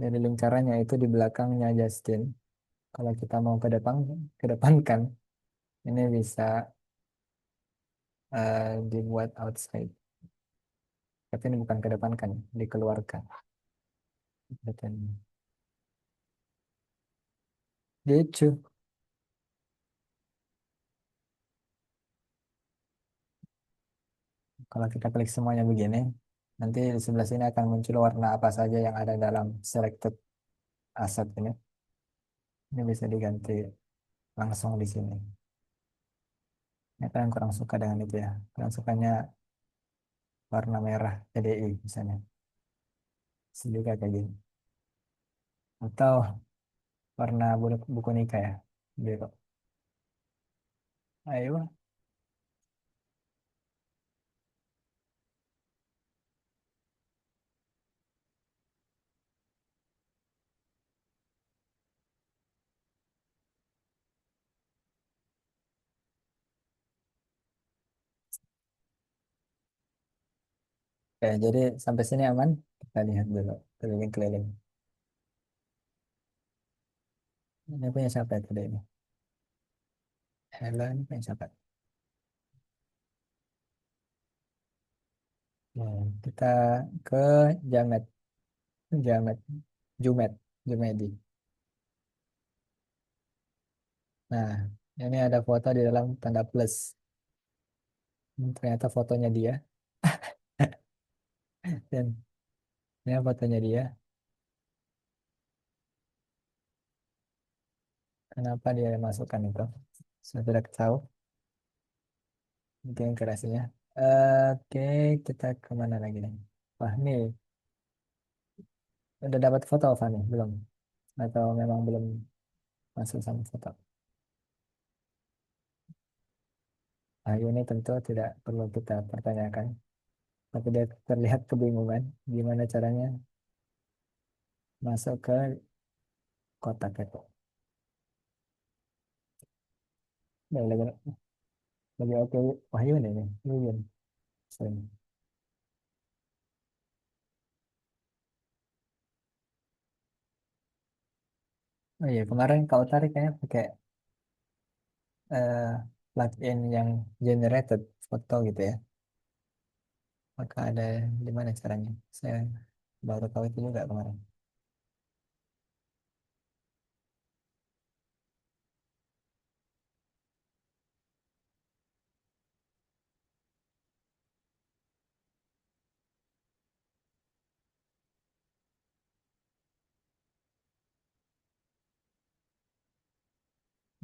Jadi lingkarannya itu di belakangnya Justin. Kalau kita mau kedepankan, ini bisa dibuat outside. Tapi ini bukan kedepankan, dikeluarkan. Dan lucu. Kalau kita klik semuanya begini, nanti di sebelah sini akan muncul warna apa saja yang ada dalam selected asset ini. Ini bisa diganti langsung di sini. Ini kalian kurang suka dengan itu ya. Kalian sukanya warna merah PDI misalnya. Bisa juga kayak gini. Atau warna buku nikah ya. Biru. Ayo. Oke, jadi sampai sini aman. Kita lihat dulu keliling-keliling. Ini punya siapa ya tadi ini? Hello, ini punya siapa? Ya, kita ke Jamet, Jamet, Jumet, Jumedi. Nah, ini ada foto di dalam tanda plus. Ternyata fotonya dia. Dan ini fotonya dia. Kenapa dia masukkan itu? Saya tidak tahu. Mungkin kerasnya. Oke, kita kemana lagi nih? Fahmi, udah dapat foto Fahmi? Belum? Atau memang belum masuk sama foto? Nah, ini tentu tidak perlu kita pertanyakan. Tapi dia terlihat kebingungan. Gimana caranya masuk ke kotak itu. Nah, lagi oke. Wahyu nih. Yuyun. Sering. Oh iya, kemarin kau tarik kayaknya pakai eh, plugin yang generated foto gitu ya. Maka ada gimana caranya? Saya baru tahu itu juga kemarin.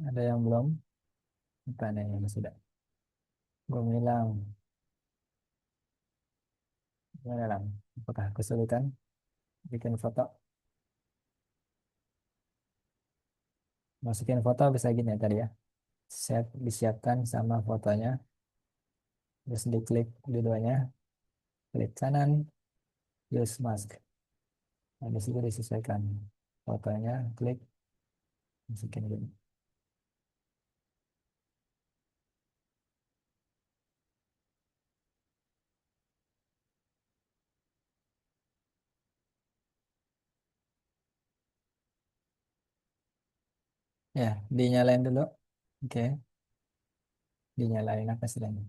Ada yang belum? Apa ada yang sudah? Gue bilang, gimana Lam? Apakah kesulitan bikin foto? Masukin foto bisa gini ya tadi ya. Disiapkan sama fotonya. Terus diklik dua-duanya. Klik kanan, use mask. Nah, di situ disesuaikan fotonya, klik, masukin gini. Ya, dinyalain dulu. Oke, dinyalain apa istilahnya?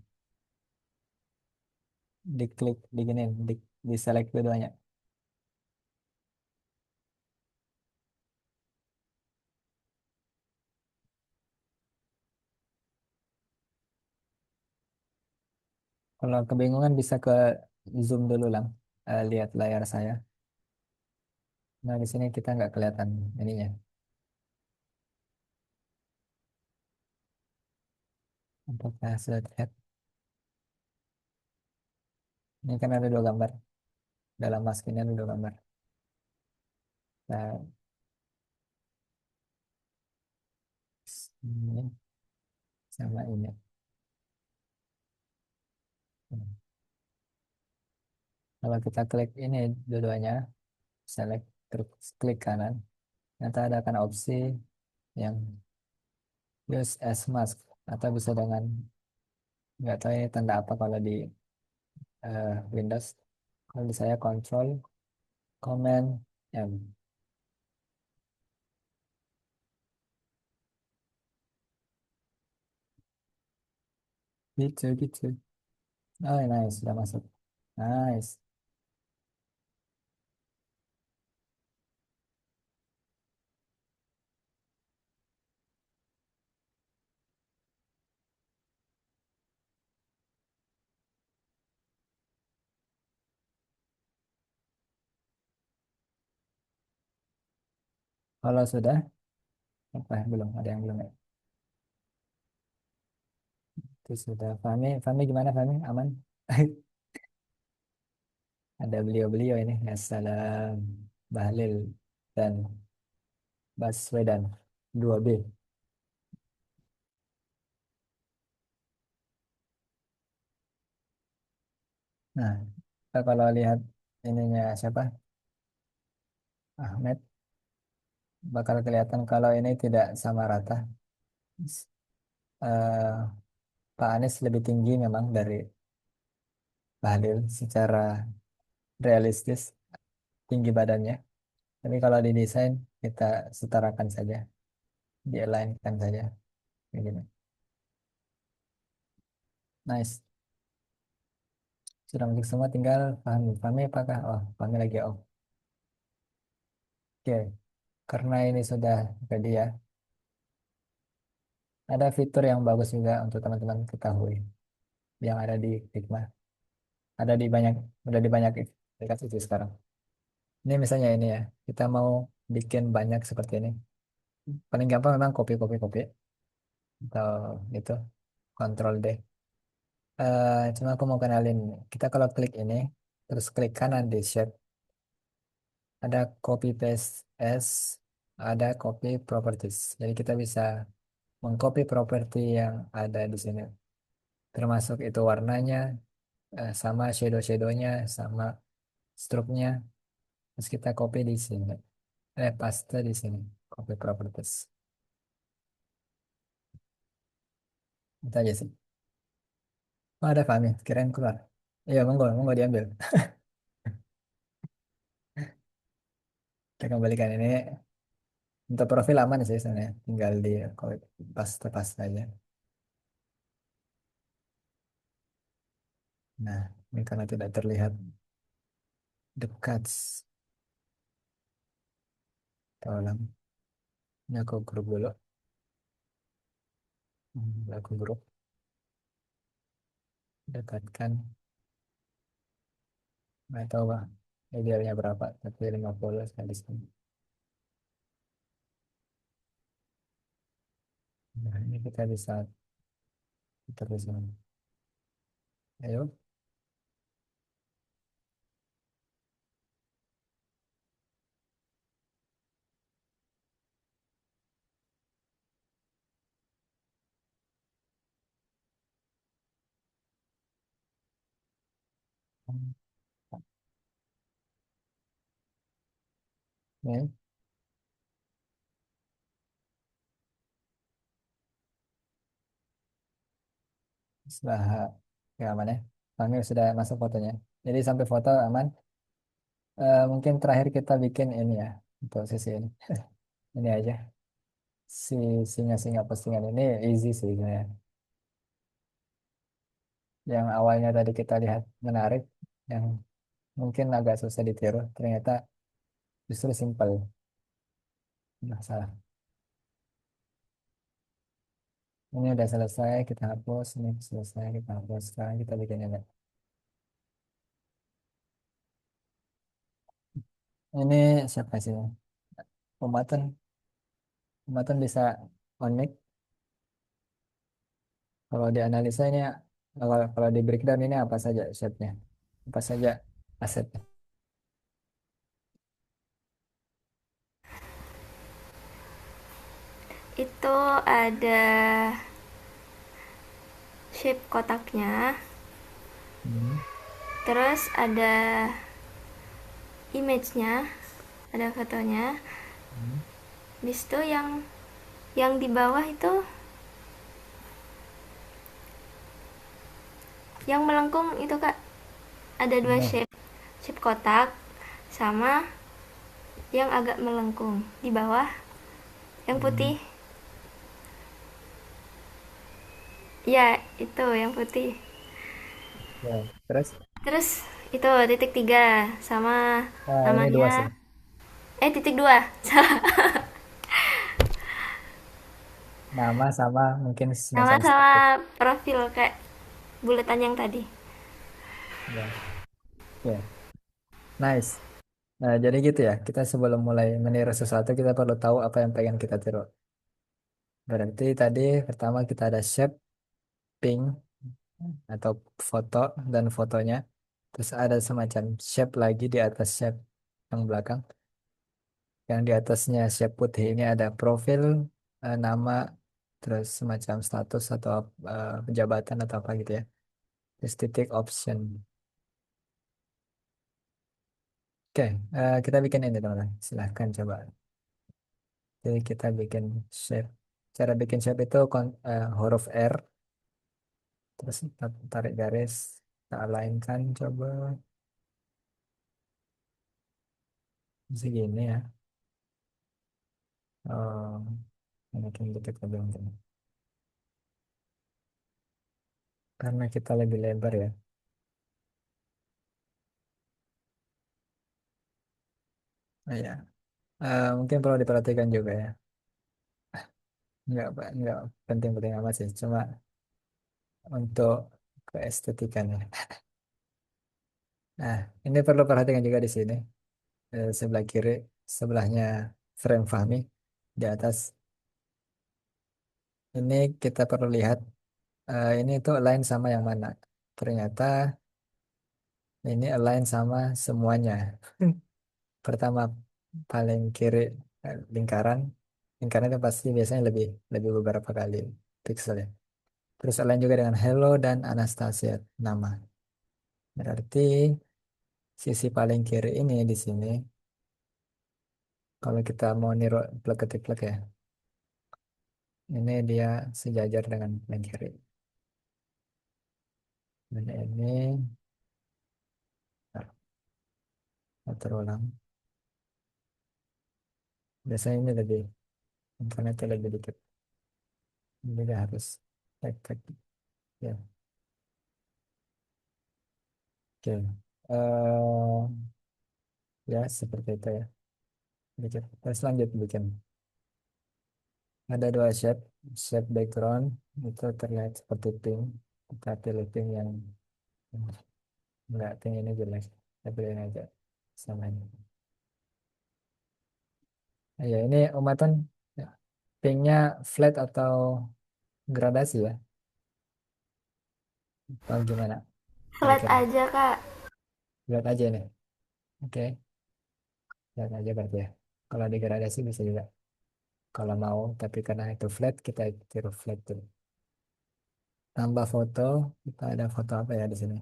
Diklik, diginin, di select dua-duanya. Kalau kebingungan bisa ke zoom dulu lah. Lihat layar saya. Nah, di sini kita nggak kelihatan ininya. Apakah sudah terlihat? Ini kan ada dua gambar. Dalam mask ini ada dua gambar. Nah, ini sama ini. Kalau kita klik ini dua-duanya, select, terus klik kanan. Nanti ada akan opsi yang use as mask atau bisa dengan nggak tahu ini tanda apa kalau di Windows. Kalau di saya Control Command M gitu gitu. Oh nice sudah masuk. Nice. Kalau sudah apa belum ada yang belum ya? Itu sudah. Fahmi, Fahmi gimana Fahmi? Aman? Ada beliau-beliau ini. Assalam Bahlil dan Baswedan 2B. Nah, kita kalau lihat ininya siapa? Ahmed bakal kelihatan kalau ini tidak sama rata. Eh, Pak Anies lebih tinggi memang dari Bahlil secara realistis tinggi badannya. Tapi kalau di desain kita setarakan saja, di-align-kan saja. Begini. Nice. Sudah masuk semua, tinggal Fahmi. Fahmi apakah? Oh, Fahmi lagi off. Oke, karena ini sudah jadi ya. Ada fitur yang bagus juga untuk teman-teman ketahui yang ada di Figma. Ada di banyak, udah di banyak aplikasi sih sekarang. Ini misalnya ini ya, kita mau bikin banyak seperti ini. Paling gampang memang copy, copy, copy. Atau itu, Control D. Cuma aku mau kenalin. Kita kalau klik ini, terus klik kanan di shape, ada copy paste as, ada copy properties. Jadi kita bisa mengcopy properti yang ada di sini. Termasuk itu warnanya, sama shadow-shadownya, sama stroke-nya. Terus kita copy di sini. Paste di sini. Copy properties. Itu aja sih. Oh, ada Fahmi, kirain keluar. Iya, monggo, monggo diambil. Kita kembalikan ini. Untuk profil aman sih sebenarnya. Tinggal di paste-paste aja. Nah, ini karena tidak terlihat dekat. Tolong. Ini aku grup dulu. Aku grup. Dekatkan. Nggak tahu Bang. Idealnya berapa. Tapi 50 sekali di sini. Nah, ini kita bisa terus. Ayo. Ini sudah ya aman ya. Kami sudah masuk fotonya. Jadi sampai foto aman. Mungkin terakhir kita bikin ini ya untuk sisi ini. Ini aja. Si singa-singa postingan ini easy sih sebenarnya. Yang awalnya tadi kita lihat menarik, yang mungkin agak susah ditiru, ternyata justru simpel. Nggak salah. Ini udah selesai, kita hapus. Ini selesai, kita hapus. Sekarang kita bikin ini. Ini siapa sih? Pematen. Pematen bisa on mic. Kalau di analisa ini, kalau di breakdown ini apa saja shape-nya? Apa saja asetnya? Itu ada shape kotaknya, Hmm. terus ada image-nya, ada fotonya. Hmm. Habis itu yang di bawah itu yang melengkung itu Kak. Ada dua Nah, shape. Shape kotak sama yang agak melengkung di bawah yang hmm. putih. Ya, itu yang putih. Ya, terus Terus itu titik tiga sama ini dua namanya. sih. Titik dua. Salah. Nama sama mungkin Nama semacam sama status. profil kayak buletan yang tadi. Ya, ya, nice. Nah, jadi gitu ya. Kita sebelum mulai meniru sesuatu, kita perlu tahu apa yang pengen kita tiru. Berarti tadi pertama kita ada shape, ping, atau foto dan fotonya. Terus ada semacam shape lagi di atas shape yang belakang. Yang di atasnya shape putih ini ada profil, nama, terus semacam status atau jabatan atau apa gitu ya. Terus titik option. Oke, kita bikin ini teman-teman. Silahkan coba. Jadi kita bikin shape. Cara bikin shape itu huruf R, terus kita tarik garis, kita alignkan coba segini ya. Oh, mungkin dekat lebih mungkin. Karena kita lebih lebar ya. Oh, ya. Mungkin perlu diperhatikan juga ya. Nggak penting-penting amat sih. Cuma untuk keestetikan ya. Nah, ini perlu perhatikan juga di sini. Sebelah kiri, sebelahnya frame Fahmi di atas. Ini kita perlu lihat ini itu align sama yang mana. Ternyata ini align sama semuanya. Pertama paling kiri lingkaran, lingkaran itu pasti biasanya lebih lebih beberapa kali pixel ya. Terus align juga dengan Hello dan Anastasia nama. Berarti sisi paling kiri ini di sini, kalau kita mau niru plek ketik plek ya, ini dia sejajar dengan paling kiri. Dan ini bentar, atur ulang. Biasanya ini lebih internetnya lebih dikit. Jadi harus cek ya. Oke. Ya seperti itu ya. Bikin. Terus lanjut bikin. Ada dua shape. Shape background itu terlihat seperti pink. Kita pilih pink yang enggak, pink ini jelek. Kita pilih aja sama ini. Ya ini umatan ya, pinknya flat atau gradasi ya? Atau gimana? Flat Kira-kira. aja, Kak. Lihat aja nih. Oke. Lihat aja berarti ya. Kalau degradasi bisa juga. Kalau mau, tapi karena itu flat, kita tiru flat dulu. Tambah foto, kita ada foto apa ya di sini?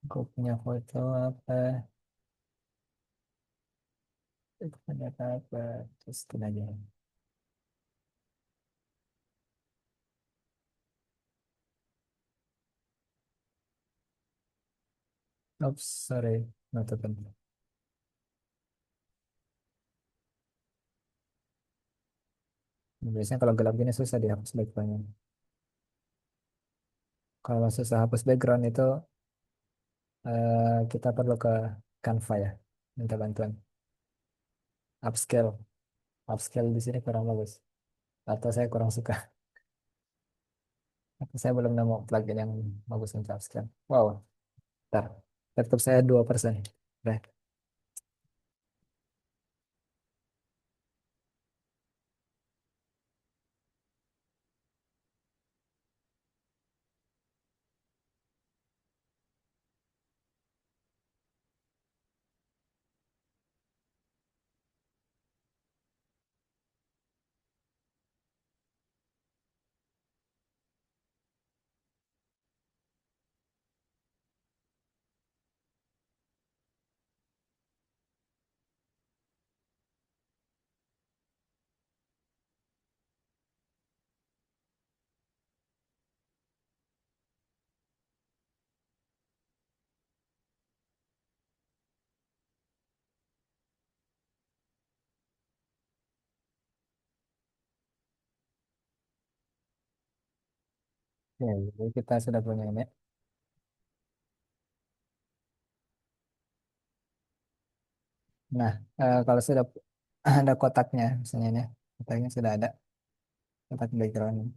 Aku punya foto apa? Itu ternyata apa? Terus kita aja. Oops, sorry. Not open. Biasanya kalau gelap gini susah dihapus backgroundnya. Kalau susah hapus background itu kita perlu ke Canva ya. Minta bantuan. Upscale. Upscale di sini kurang bagus. Atau saya kurang suka. Atau saya belum nemu plugin yang bagus untuk upscale. Wow, bentar. Laptop saya 2%. Udah. Ya, jadi kita sudah punya ini. Nah, kalau sudah ada kotaknya, misalnya ini, kotaknya sudah ada, kotak background.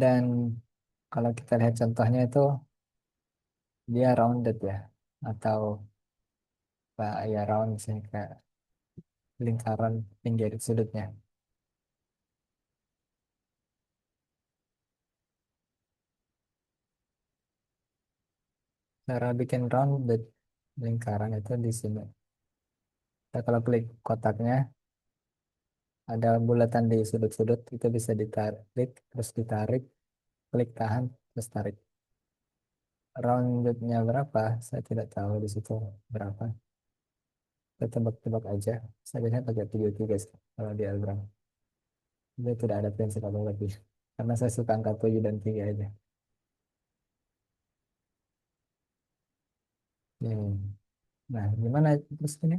Dan kalau kita lihat contohnya itu, dia rounded ya, atau apa ya round sih kayak lingkaran pinggir sudutnya. Cara bikin rounded lingkaran itu di sini. Kita kalau klik kotaknya, ada bulatan di sudut-sudut, itu bisa ditarik, terus ditarik, klik tahan, terus tarik. Roundednya berapa? Saya tidak tahu di situ berapa. Kita tebak-tebak aja. Saya biasanya pakai 73 sih, kalau di Algram. Dia tidak ada prinsip apa lebih. Karena saya suka angka 7 dan 3 aja. Nah, gimana terus ini?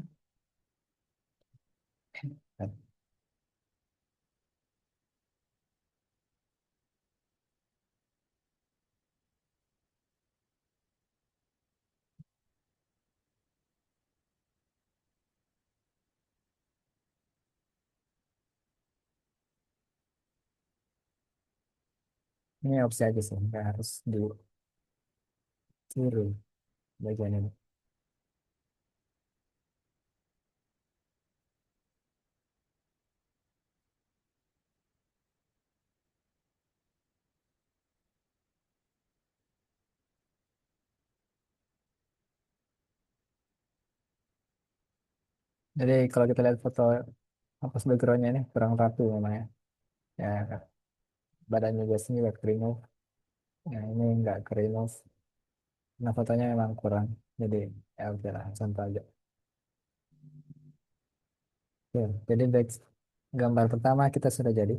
Ini opsi aja sih, nggak harus ditiru bagian ini. Jadi kalau kita lihat foto hapus backgroundnya ini kurang rapi memang ya. Ya, badannya biasanya juga ke remove. Nah, ini nggak ke remove. Nah, fotonya memang kurang. Jadi ya udah lah, contoh aja. Oke, jadi gambar pertama kita sudah jadi.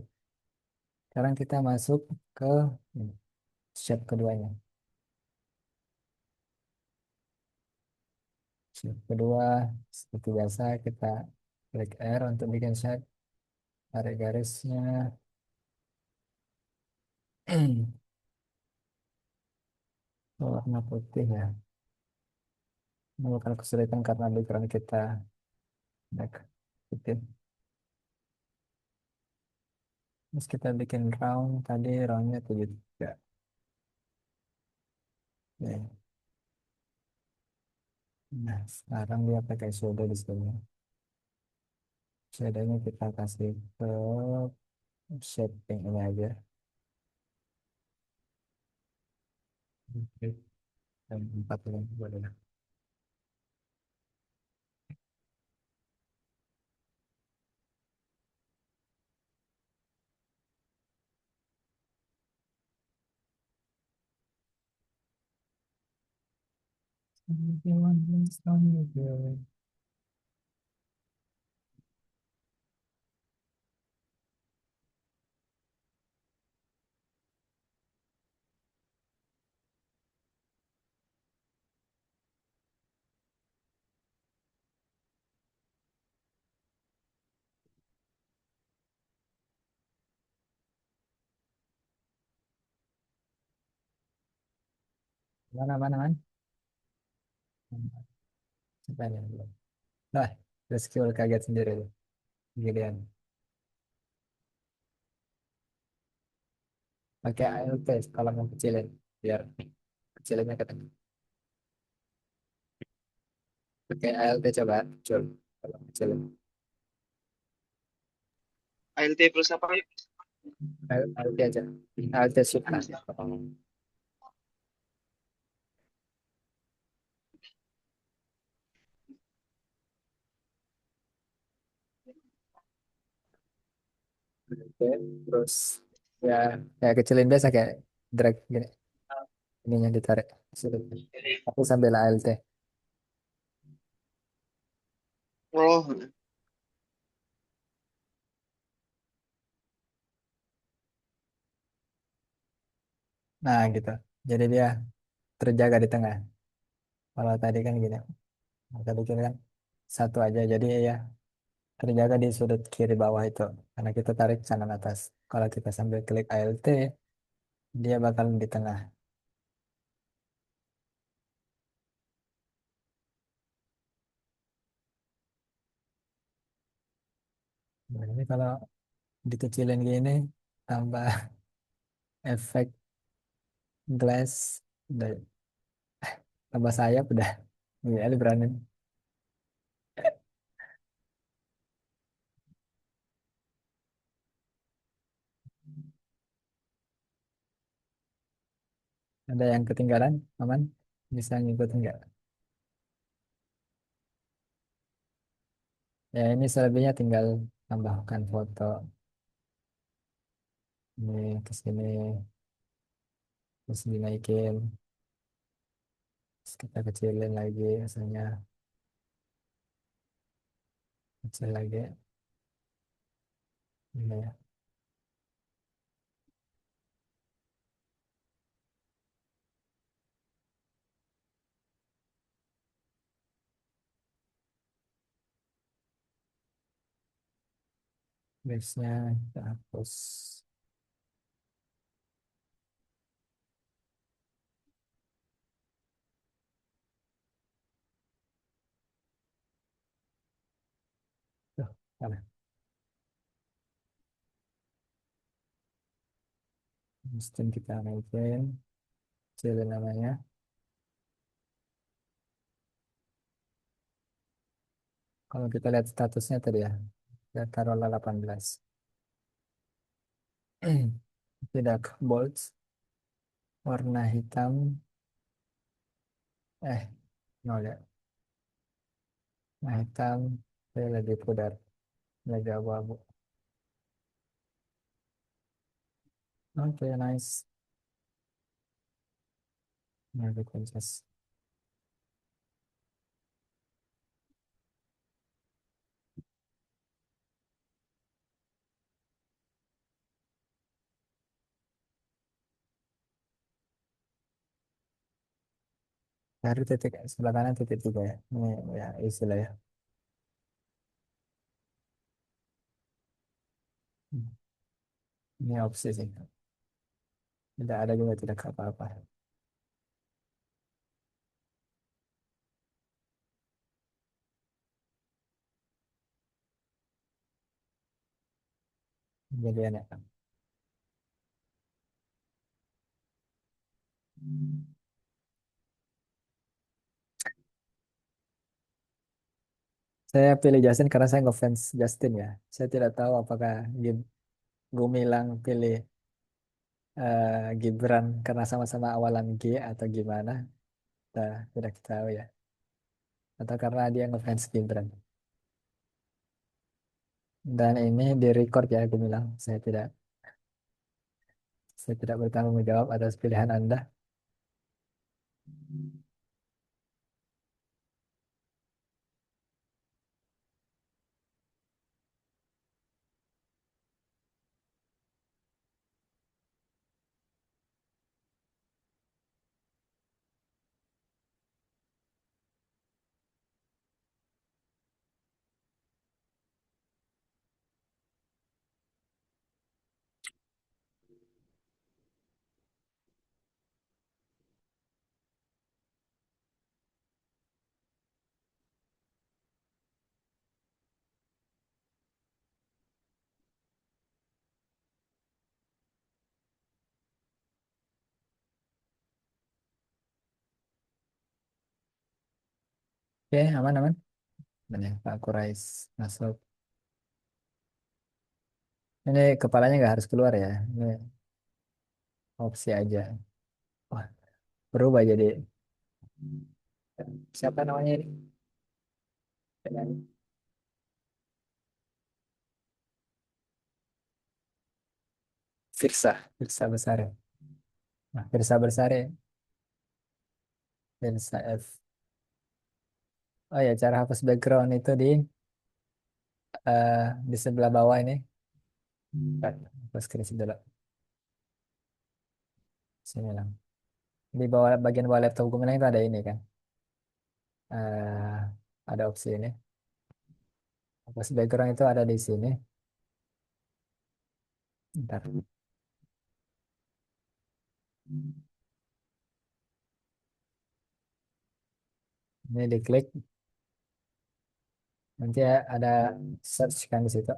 Sekarang kita masuk ke ini, shape keduanya. Shape kedua, seperti biasa kita klik R untuk bikin shape, tarik garisnya. Warna putih ya. Ini bukan kesulitan karena background kita black putih. Terus kita bikin round, tadi roundnya 73. Ya. Nah, sekarang dia pakai shadow di sini. Shadownya kita kasih ke shaping ini aja. Oke. Dan 4 ini boleh. Mana mana man? Sampai ini belum. Nah, skill kaget sendiri tuh. Giliran. Pakai ALT kalau mau kecilin biar kecilinnya ketemu. Pakai ALT coba, coba kalau kecilin. ALT plus apa ya? ALT aja. ALT shift nah. Oke, terus ya kayak kecilin biasa kayak drag gini. Ininya ditarik. Aku sambil ALT. Oh, Nah, gitu. Jadi dia terjaga di tengah. Kalau tadi kan gini. Nah, tadi kira kan satu aja. Jadi ya terjaga di sudut kiri bawah itu. Karena kita tarik kanan atas. Kalau kita sambil klik ALT, dia bakal di tengah. Nah, ini kalau dikecilin gini, tambah efek glass, udah, tambah sayap udah. Iya, lu berani. Ada yang ketinggalan, aman? Bisa ngikutin nggak? Ya, ini selebihnya tinggal tambahkan foto. Ini ke sini, terus dinaikin. Terus kita kecilin lagi, misalnya kecil lagi. Ini ya, base-nya kita hapus. Tuh, mana? Mesti kita naikin ciri namanya. Kalau kita lihat statusnya tadi ya, kita taruhlah 18. Tidak bold, warna hitam, nol ya. Warna hitam, saya lebih pudar, lebih abu-abu. Oke, nice. Lebih kontras. Cari titik sebelah kanan titik tiga ya. Ini ya istilah ya. Ini opsi sih. Tidak ada juga tidak apa-apa. Jadi enak. Saya pilih Justin karena saya ngefans Justin ya. Saya tidak tahu apakah Gumilang pilih Gibran karena sama-sama awalan G atau gimana. Nah, tidak tahu ya. Atau karena dia ngefans Gibran. Dan ini di record ya Gumilang. Saya tidak bertanggung jawab atas pilihan Anda. Oke, aman aman. Dan ya, Pak Kurais masuk. Ini kepalanya nggak harus keluar ya. Ini opsi aja. Wah, berubah jadi siapa namanya ini? Firsa Besar. Nah, Firsa Besar ya. Firsa F. Oh ya, cara hapus background itu di sebelah bawah ini. Kan, hapus screen dulu. Sini lah. Di bawah bagian bawah laptop gue itu ada ini kan. Eh, ada opsi ini. Hapus background itu ada di sini. Ntar. Ini diklik. Nanti ada search kan di situ.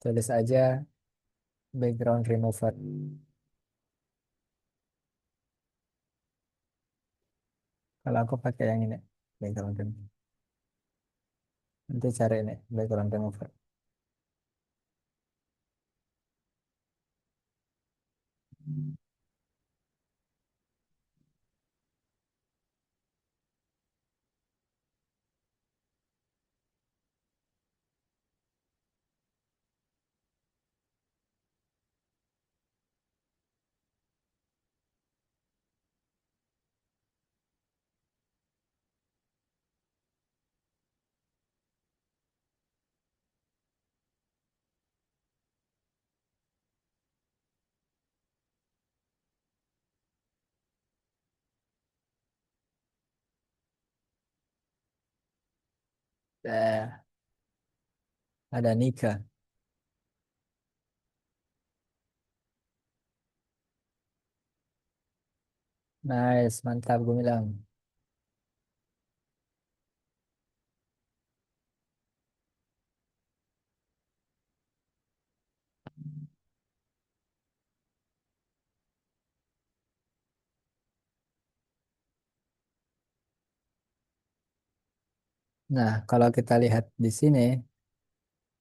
Tulis aja background remover. Kalau aku pakai yang ini, background remover. Nanti cari ini, background remover. Ada Nika. Nice, mantap gue bilang. Nah, kalau kita lihat di sini,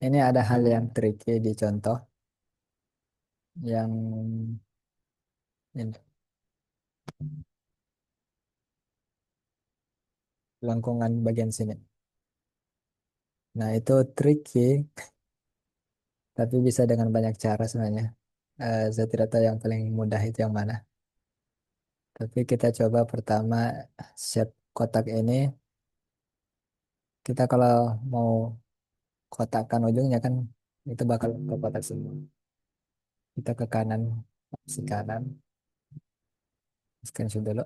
ini ada hal yang tricky di contoh yang ini, lengkungan bagian sini. Nah, itu tricky, tapi bisa dengan banyak cara sebenarnya. Saya tidak tahu yang paling mudah itu yang mana. Tapi kita coba pertama shape kotak ini. Kita kalau mau kotakkan ujungnya kan itu bakal ke kotak semua. Kita ke kanan, opsi kanan, screenshot dulu.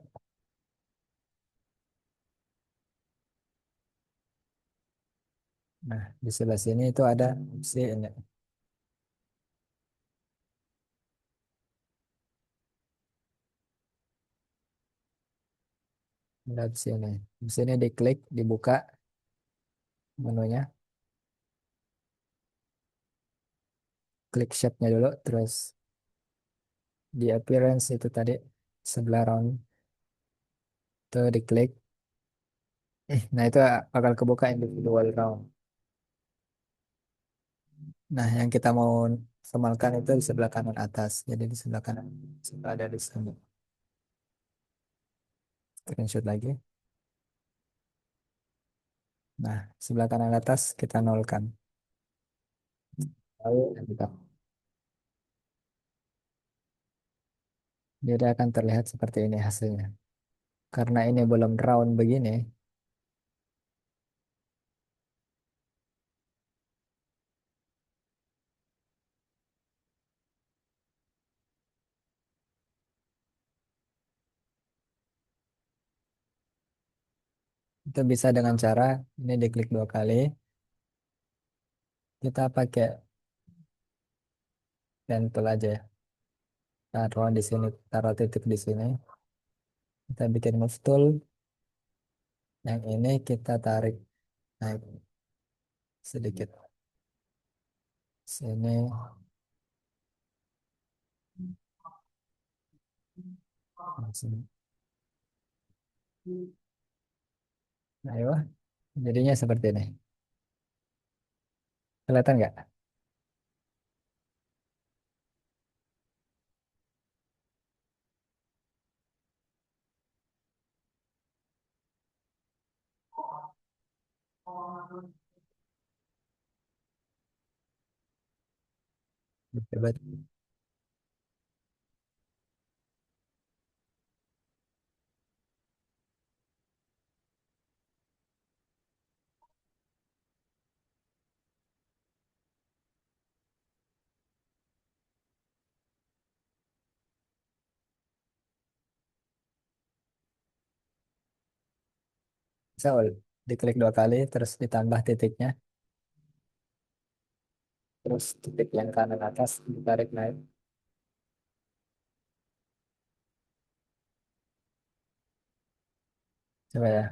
Nah, di sebelah sini itu ada opsi ini. Ada opsi ini. Di sini diklik, dibuka menunya, klik shape-nya dulu, terus di appearance itu tadi sebelah round itu diklik. Nah, itu bakal kebuka individual round. Nah, yang kita mau formalkan itu di sebelah kanan atas. Jadi di sebelah kanan sudah ada di sini. Screenshot lagi. Nah, sebelah kanan atas kita nolkan. Lalu kita jadi akan terlihat seperti ini hasilnya. Karena ini belum round begini, itu bisa dengan cara ini diklik 2 kali. Kita pakai pen tool aja ya. Taruh di sini, taruh titik di sini. Kita bikin move tool. Yang ini kita tarik naik sedikit. Sini. Sini. Nah, ayo. Jadinya seperti ini. Kelihatan nggak? Coba. Bisa diklik 2 kali, terus ditambah titiknya. Terus titik yang kanan atas ditarik naik. Coba ya.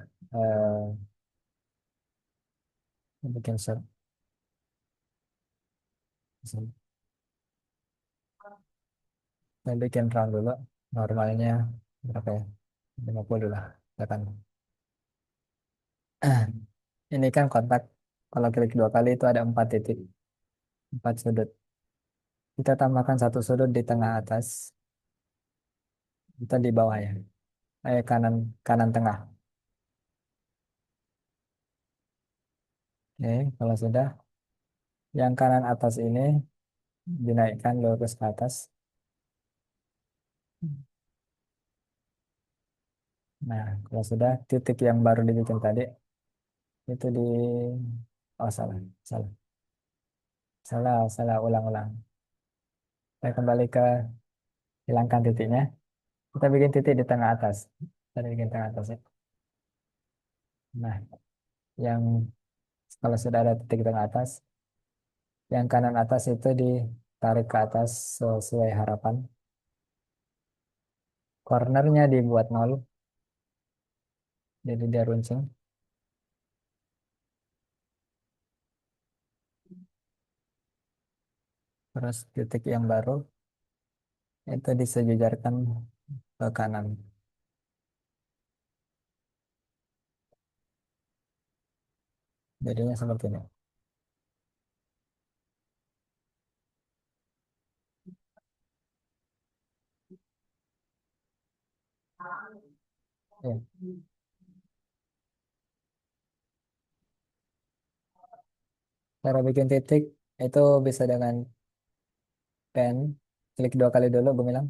Bikin shot. Saya bikin round dulu. Normalnya berapa ya? 50 lah. Katakan. Ini kan kontak. Kalau klik 2 kali itu ada 4 titik. 4 sudut. Kita tambahkan 1 sudut di tengah atas. Kita di bawah ya. Kanan kanan tengah. Oke, kalau sudah. Yang kanan atas ini dinaikkan lurus ke atas. Nah, kalau sudah titik yang baru dibikin tadi itu di oh salah, salah, salah, salah, ulang-ulang. Saya kembali ke hilangkan titiknya. Kita bikin titik di tengah atas. Kita bikin tengah atas ya. Nah, yang kalau sudah ada titik di tengah atas, yang kanan atas itu ditarik ke atas sesuai harapan. Cornernya dibuat 0, jadi dia runcing. Terus titik yang baru itu disejajarkan ke kanan. Jadinya seperti ini. Ya. Cara bikin titik itu bisa dengan pen, klik 2 kali dulu, gue bilang,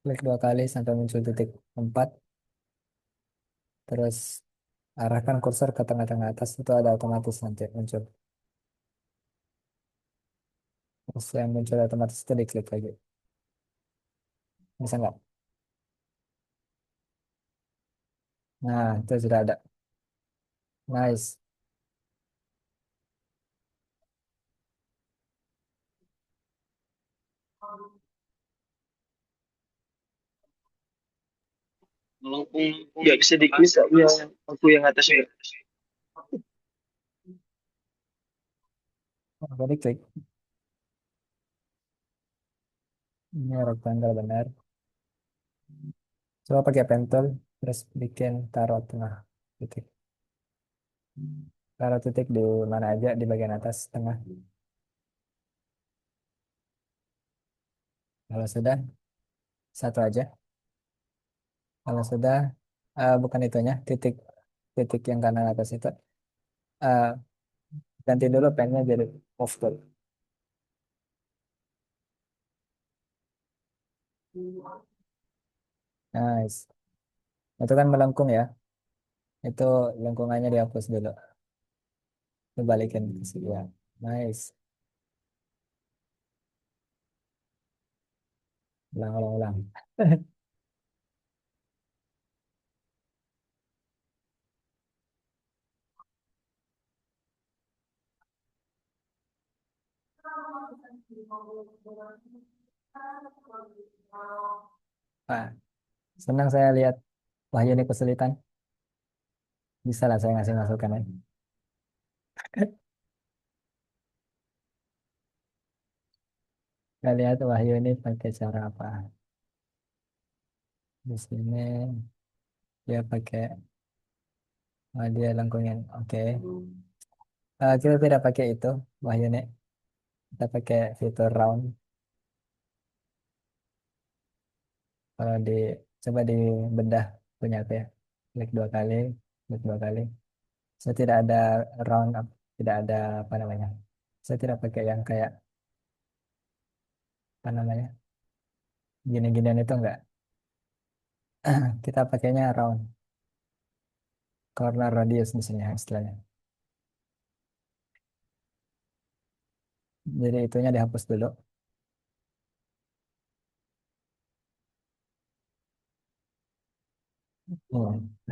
klik 2 kali sampai muncul titik 4, terus arahkan kursor ke tengah-tengah atas, itu ada otomatis nanti muncul. Terus yang muncul otomatis itu diklik lagi. Bisa nggak? Nah, itu sudah ada. Nice. Melengkung nggak bisa diklik ya, aku yang atasnya. Oh, diklik. Ini rectangle benar. Coba pakai pen tool, terus bikin taruh tengah titik. Taruh titik di mana aja di bagian atas tengah. Kalau sudah, satu aja. Kalau sudah, bukan itunya, titik titik yang kanan atas itu. eh, Ganti dulu pennya jadi off tool. Nice. Itu kan melengkung ya. Itu lengkungannya dihapus dulu. Dibalikin ke sini ya. Nice. Ulang, ulang, ulang. Nah, senang saya lihat Wahyu ini kesulitan. Bisa lah saya ngasih masukan ya. Kita lihat Wahyu ini pakai cara apa. Di sini dia pakai, dia lengkungin. Oke. Kita tidak pakai itu, Wahyu ini. Kita pakai fitur round. Kalau di coba di bedah punya aku ya. Klik 2 kali, klik 2 kali. Saya tidak ada round, tidak ada apa namanya. Saya tidak pakai yang kayak apa namanya, gini-ginian itu enggak. Kita pakainya round, corner radius misalnya istilahnya. Jadi itunya dihapus dulu.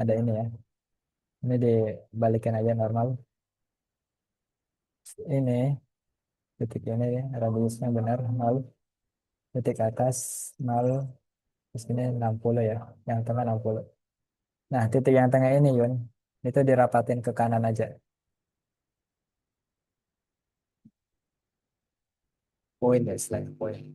Ada ini ya. Ini dibalikin aja normal. Ini titik ini ya, radiusnya benar 0. Titik atas 0. Terus ini 60 ya. Yang tengah 60. Nah, titik yang tengah ini Yun, itu dirapatin ke kanan aja. Point ya istilahnya point.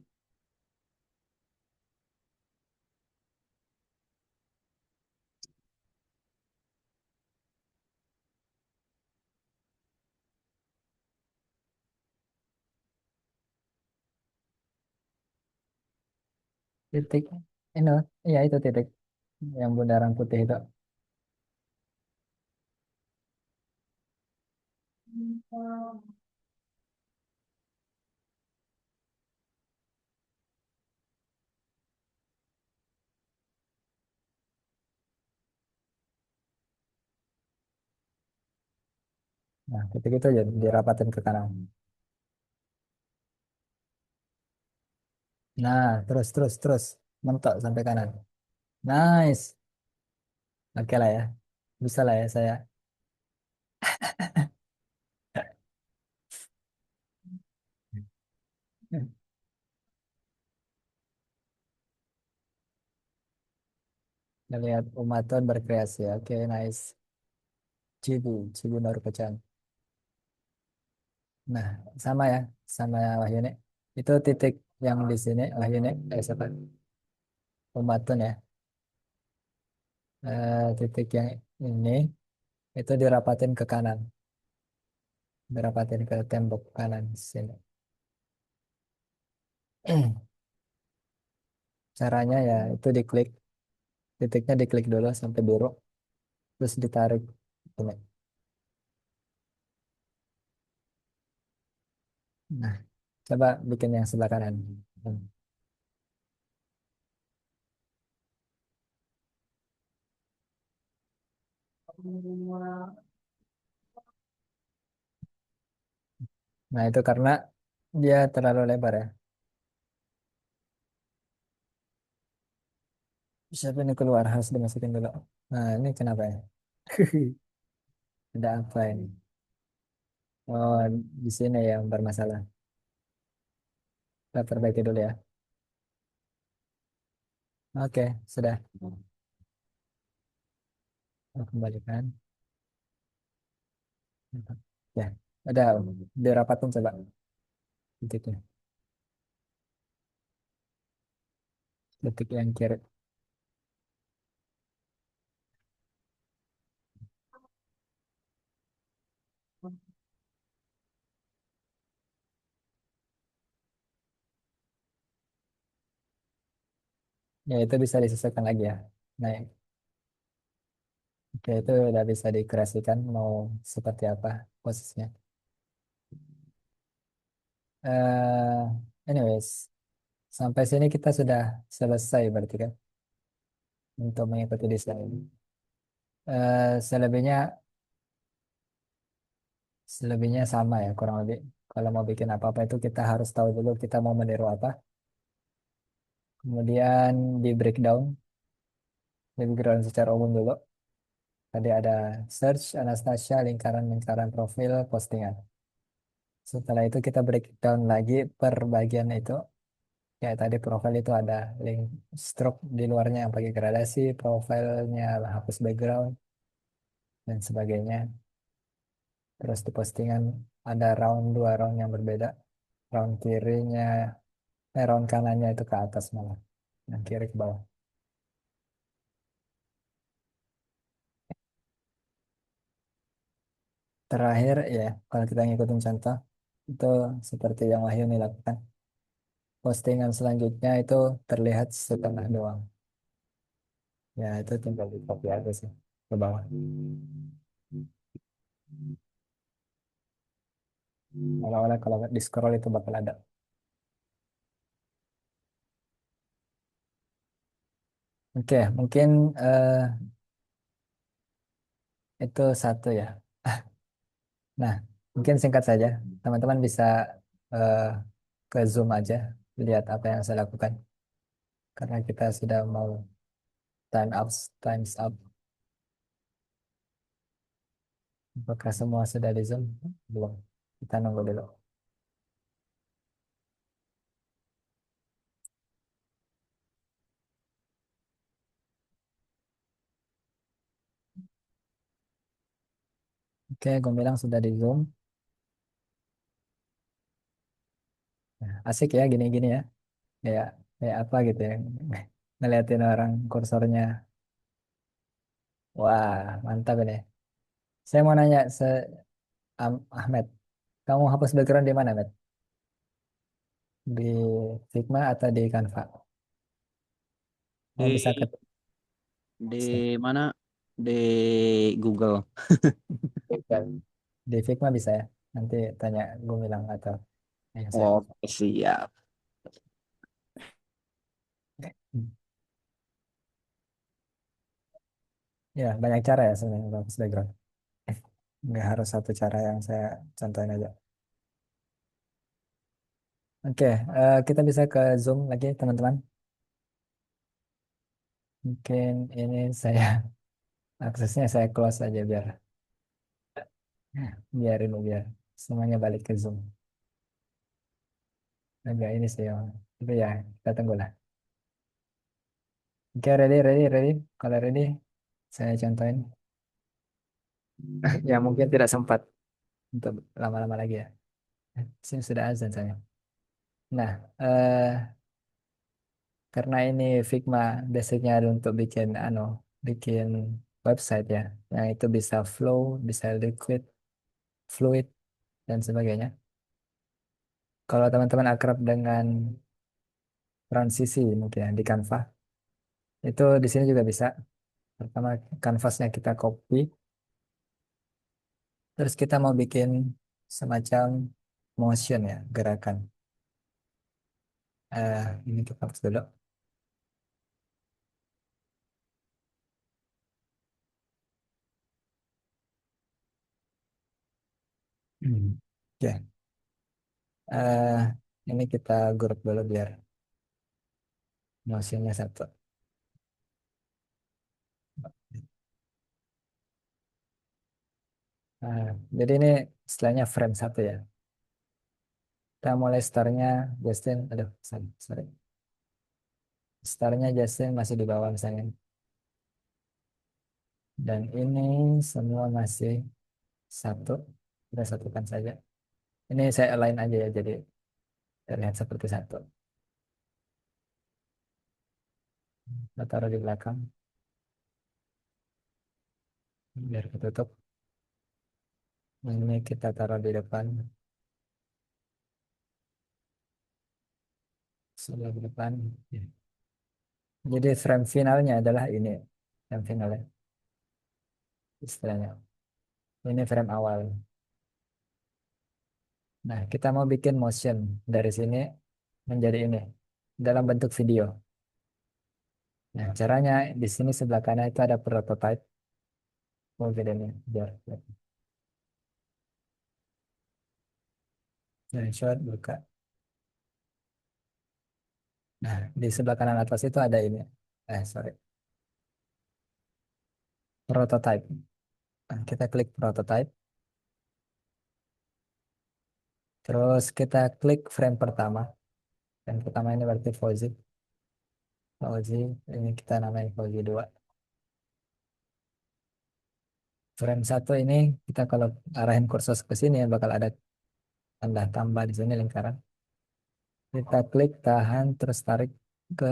Titik ini, iya itu titik yang bundaran putih itu. Nah, titik itu aja dirapatin ke kanan. Nah, terus terus terus mentok sampai kanan. Nice. Oke lah ya. Bisa lah ya saya. Kita lihat Umaton berkreasi. Oke, nice. Cibu, Cibu Naruko-chan. Nah, sama ya, sama Wahyuni. Itu titik yang di sini, Wahyuni, siapa? Umaton ya. Titik yang ini Itu dirapatin ke kanan, dirapatin ke tembok kanan sini. Caranya ya itu diklik, titiknya diklik dulu sampai biru, terus ditarik. Ini. Nah, coba bikin yang sebelah kanan. Nah, itu karena dia terlalu lebar ya. Siapa ini keluar harus dimasukin dulu. Nah, ini kenapa ya? Ada apa ini? Oh, di sini yang bermasalah. Kita perbaiki dulu ya. Oke, sudah. Kita kembalikan. Ya, udah dirapatin coba titiknya. Titik yang kiri. Ya, itu bisa disesuaikan lagi ya. Nah, oke, itu udah bisa dikreasikan mau seperti apa posisinya. Anyways, sampai sini kita sudah selesai berarti kan untuk mengikuti desain ini. Selebihnya selebihnya sama ya kurang lebih. Kalau mau bikin apa-apa itu kita harus tahu dulu kita mau meniru apa. Kemudian di breakdown secara umum dulu. Tadi ada search, Anastasia, lingkaran-lingkaran profil, postingan. Setelah itu kita breakdown lagi per bagian itu. Kayak tadi profil itu ada link stroke di luarnya yang pakai gradasi, profilnya hapus background, dan sebagainya. Terus di postingan ada dua round yang berbeda. Round kirinya, round kanannya itu ke atas malah. Yang kiri ke bawah. Terakhir ya, kalau kita ngikutin contoh, itu seperti yang Wahyu ini lakukan. Postingan selanjutnya itu terlihat setengah doang. Ya, itu tinggal di copy aja sih ke bawah. Kalau kalau di scroll itu bakal ada. Oke, mungkin itu satu ya. Nah, mungkin singkat saja. Teman-teman bisa eh, ke Zoom aja, lihat apa yang saya lakukan. Karena kita sudah mau times up. Apakah semua sudah di Zoom? Belum. Kita nunggu dulu. Oke, gue bilang sudah di Zoom. Nah, asik ya gini-gini ya. Kayak kayak apa gitu ya. Ngeliatin orang kursornya. Wah, mantap ini. Saya mau nanya, Ahmed, kamu hapus background di mana, Ahmed? Di Figma atau di Canva? Oh, bisa ke Di di mana? Di Google. di Figma bisa ya. Nanti tanya gue bilang atau yang saya. Oke, siap. Hmm. Ya, banyak cara ya sebenarnya hapus background. Nggak harus satu cara yang saya contohin aja. Oke, kita bisa ke Zoom lagi, teman-teman. Mungkin ini saya aksesnya saya close aja biar ini biar semuanya balik ke Zoom. Agak ini sih, ya. Tapi ya kita tunggu lah. Oke, ready. Kalau ready, saya contohin. Ya mungkin tidak sempat untuk lama-lama lagi ya. Sini sudah azan saya. Nah, karena ini Figma basicnya untuk bikin bikin website ya, yang itu bisa flow, bisa liquid, fluid, dan sebagainya. Kalau teman-teman akrab dengan transisi mungkin ya, di Canva, itu di sini juga bisa. Pertama, kanvasnya kita copy, terus kita mau bikin semacam motion ya, gerakan. Ini kita hapus dulu. Oke. Eh, ini kita grup dulu biar motionnya satu. Nah, jadi ini istilahnya frame satu ya. Kita mulai startnya Justin, aduh, sorry. Startnya Justin masih di bawah misalnya. Dan ini semua masih satu. Kita satukan saja. Ini saya align aja ya, jadi terlihat seperti satu. Kita taruh di belakang, biar ketutup. Ini kita taruh di depan, sebelah di depan. Ya. Jadi frame finalnya adalah ini, frame finalnya istilahnya. Ini frame awal. Nah, kita mau bikin motion dari sini menjadi ini dalam bentuk video. Nah, caranya di sini sebelah kanan itu ada prototype. Oh, beda nih, biar. Screenshot buka. Nah, di sebelah kanan atas itu ada ini. Sorry, prototype. Nah, kita klik prototype. Terus kita klik frame pertama. Frame pertama ini berarti Fauzi. Fauzi, ini kita namain Fauzi 2. Frame satu ini kita kalau arahin kursor ke sini bakal ada tanda tambah di sini lingkaran. Kita klik, tahan, terus tarik ke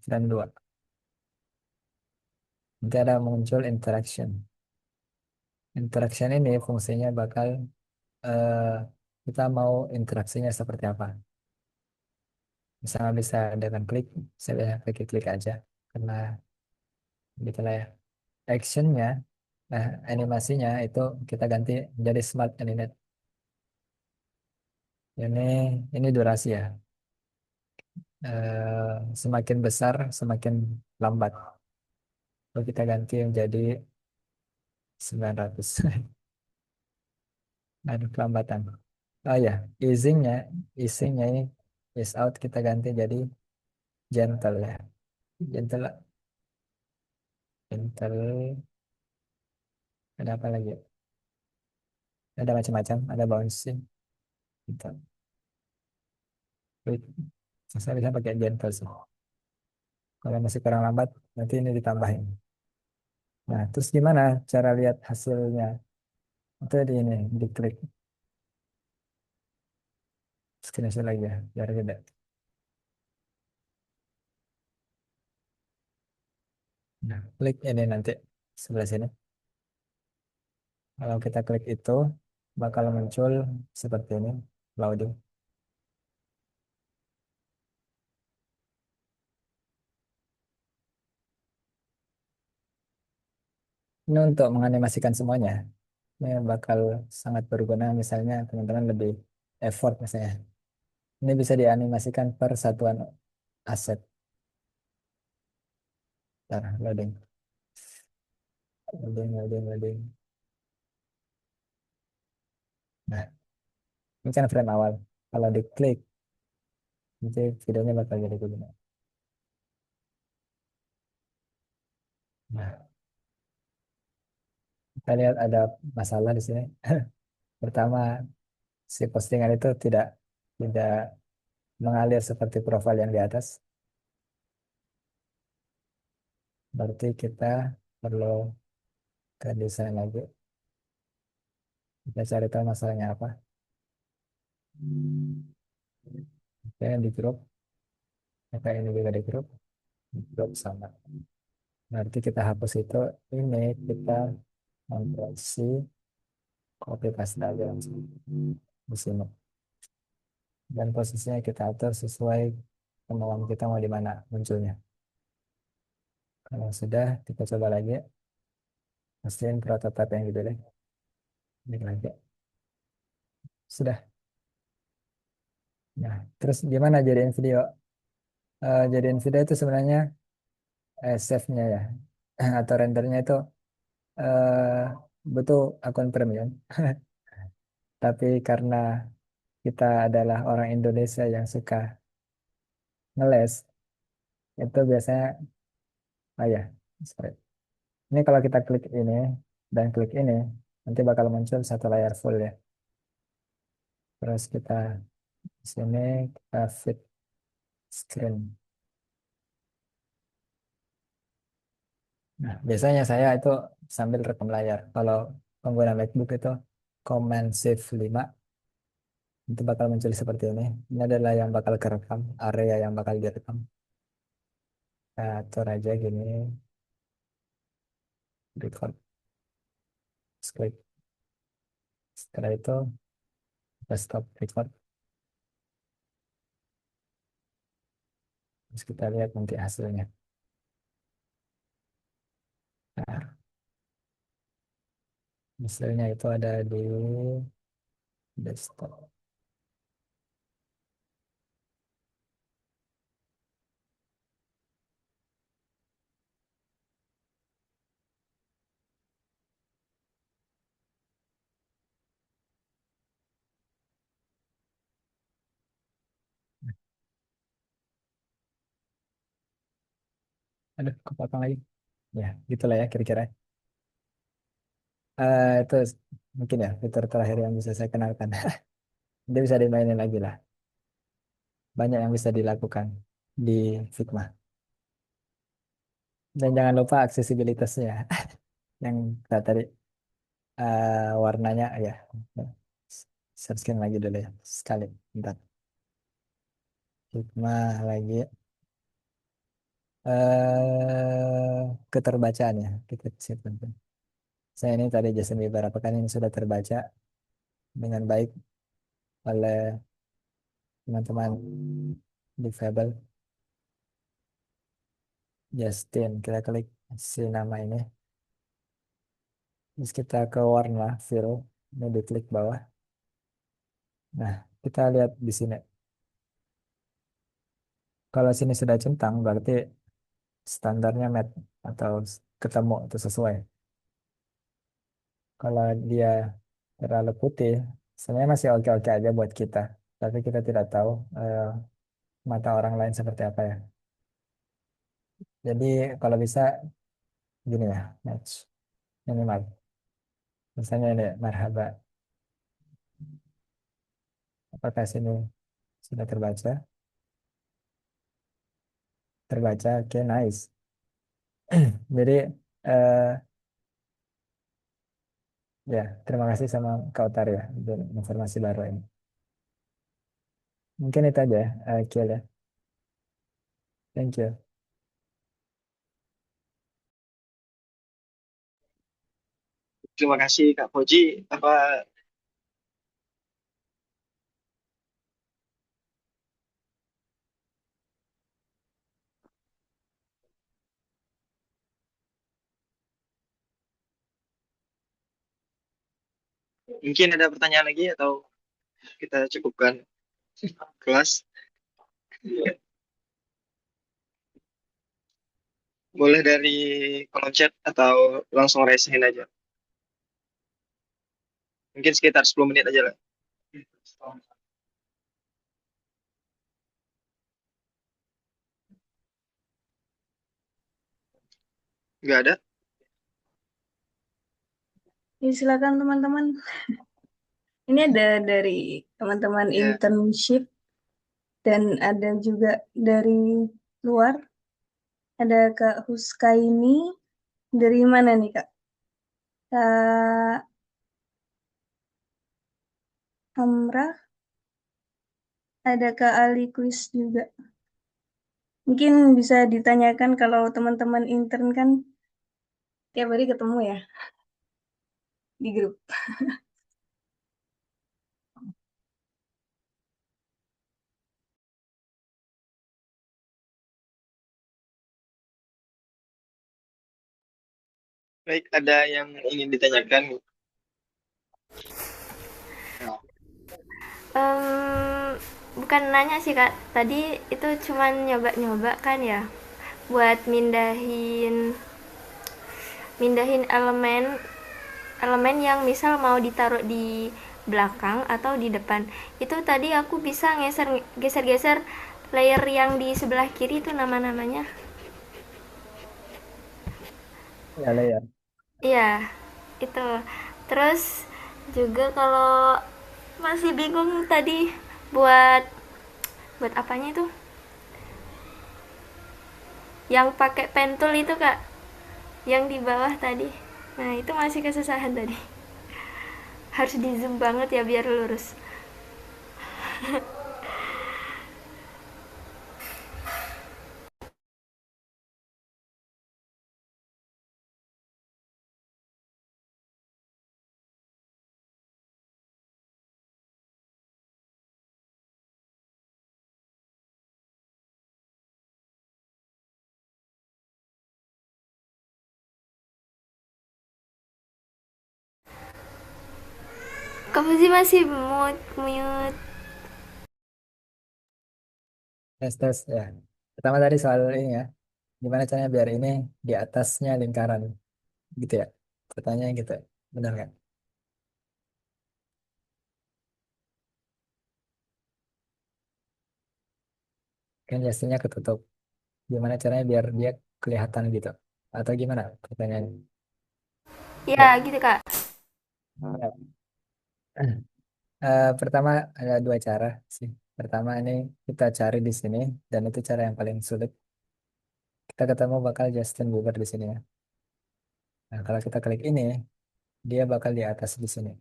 frame 2. Nanti ada muncul interaction. Interaction ini fungsinya bakal eh, kita mau interaksinya seperti apa. Misalnya bisa dengan klik, saya bisa klik-klik aja. Karena gitu lah ya. Actionnya, animasinya itu kita ganti jadi smart animate. Ini ini durasi ya. Semakin besar, semakin lambat. Lalu kita ganti menjadi 900. Ada kelambatan. Oh ya, easingnya ini is out kita ganti jadi gentle ya. Gentle, gentle. Ada apa lagi? Ada macam-macam. Ada bouncing. Gitu. Wait, saya bisa pakai gentle sih. Kalau masih kurang lambat, nanti ini ditambahin. Nah, terus gimana cara lihat hasilnya? Itu di ini, diklik. Screenshot lagi ya, biar tidak. Nah, klik ini nanti sebelah sini. Kalau kita klik itu, bakal muncul seperti ini, loading. Ini untuk menganimasikan semuanya. Ini bakal sangat berguna misalnya teman-teman lebih effort misalnya. Ini bisa dianimasikan per satuan aset. Ntar, loading. Loading, loading, loading. Nah, ini kan frame awal. Kalau diklik, nanti videonya bakal jadi begini. Nah, kita lihat ada masalah di sini. Pertama, si postingan itu tidak tidak mengalir seperti profil yang di atas. Berarti kita perlu ke desain lagi. Kita cari tahu masalahnya apa. Oke, di grup. Maka ini juga di grup. Di grup sama. Berarti kita hapus itu, ini kita Ctrl C, copy paste aja langsung di sini. Dan posisinya kita atur sesuai kemauan kita mau di mana munculnya. Kalau sudah, kita coba lagi. Pastiin prototipe yang dipilih. Klik lagi. Sudah. Nah, terus gimana jadiin video? Jadiin video itu sebenarnya save-nya ya, atau rendernya itu eh, butuh akun premium. Tapi karena kita adalah orang Indonesia yang suka ngeles, itu biasanya, oh ya, sorry. Ini kalau kita klik ini dan klik ini, nanti bakal muncul satu layar full ya. Terus kita di sini kita fit screen. Nah, biasanya saya itu sambil rekam layar. Kalau pengguna MacBook itu Command Shift 5 itu bakal muncul seperti ini. Ini adalah yang bakal kerekam, area yang bakal direkam. Kita atur aja gini, record, terus klik. Setelah itu kita stop record. Terus kita lihat nanti hasilnya. Nah, hasilnya itu ada di desktop. Aduh, kepotong lagi. Ya, gitulah ya kira-kira. Itu mungkin ya fitur terakhir yang bisa saya kenalkan. Nanti bisa dimainin lagi lah. Banyak yang bisa dilakukan di Figma. Dan jangan lupa aksesibilitasnya yang kita tadi warnanya ya. Share screen lagi dulu ya. Sekali. Bentar. Figma lagi. Keterbacaan ya. Kita simpan. Saya ini tadi Justin Bieber. Apakah ini sudah terbaca dengan baik oleh teman-teman difabel? Justin. Kita klik si nama ini. Terus kita ke warna fill. Ini diklik bawah. Nah, kita lihat di sini. Kalau sini sudah centang, berarti standarnya match atau ketemu atau sesuai. Kalau dia terlalu putih, sebenarnya masih oke-oke aja buat kita. Tapi kita tidak tahu mata orang lain seperti apa ya. Jadi kalau bisa gini ya, match minimal. Misalnya ini marhaba. Apakah sini sudah terbaca? Terbaca, oke, nice. Jadi eh, ya, terima kasih sama Kak Otar ya untuk informasi baru ini. Mungkin itu aja ya, Kiel ya. Thank you. Terima kasih Kak Koji. Apa mungkin ada pertanyaan lagi atau kita cukupkan kelas? Boleh dari kolom chat atau langsung raisein aja. Mungkin sekitar 10 menit aja lah. Nggak ada? Ya, silakan teman-teman. Ini ada dari teman-teman Ya. internship dan ada juga dari luar. Ada Kak Huskaini. Dari mana nih Kak? Kak Amrah. Ada Kak Ali Kuis juga. Mungkin bisa ditanyakan kalau teman-teman intern kan tiap hari ketemu ya di grup. Baik, ada yang ingin ditanyakan? Bukan nanya sih kak, tadi itu cuman nyoba-nyoba kan ya, buat mindahin mindahin elemen elemen yang misal mau ditaruh di belakang atau di depan. Itu tadi aku bisa geser-geser layer yang di sebelah kiri itu nama-namanya. Ya layer. Iya, itu. Terus juga kalau masih bingung tadi buat buat apanya itu? Yang pakai pen tool itu kak, yang di bawah tadi. Nah itu masih kesusahan tadi. Harus di zoom banget ya biar lurus. Kamu sih masih mute mute. Tes tes ya. Pertama tadi soal ini ya. Gimana caranya biar ini di atasnya lingkaran gitu ya? Pertanyaan gitu. Benar kan? Kan jasnya ketutup. Gimana caranya biar dia kelihatan gitu? Atau gimana pertanyaannya? Ya gitu kak. Ya. Pertama ada dua cara sih. Pertama ini kita cari di sini dan itu cara yang paling sulit. Kita ketemu bakal Justin Bieber di sini ya. Nah, kalau kita klik ini, dia bakal di atas di sini.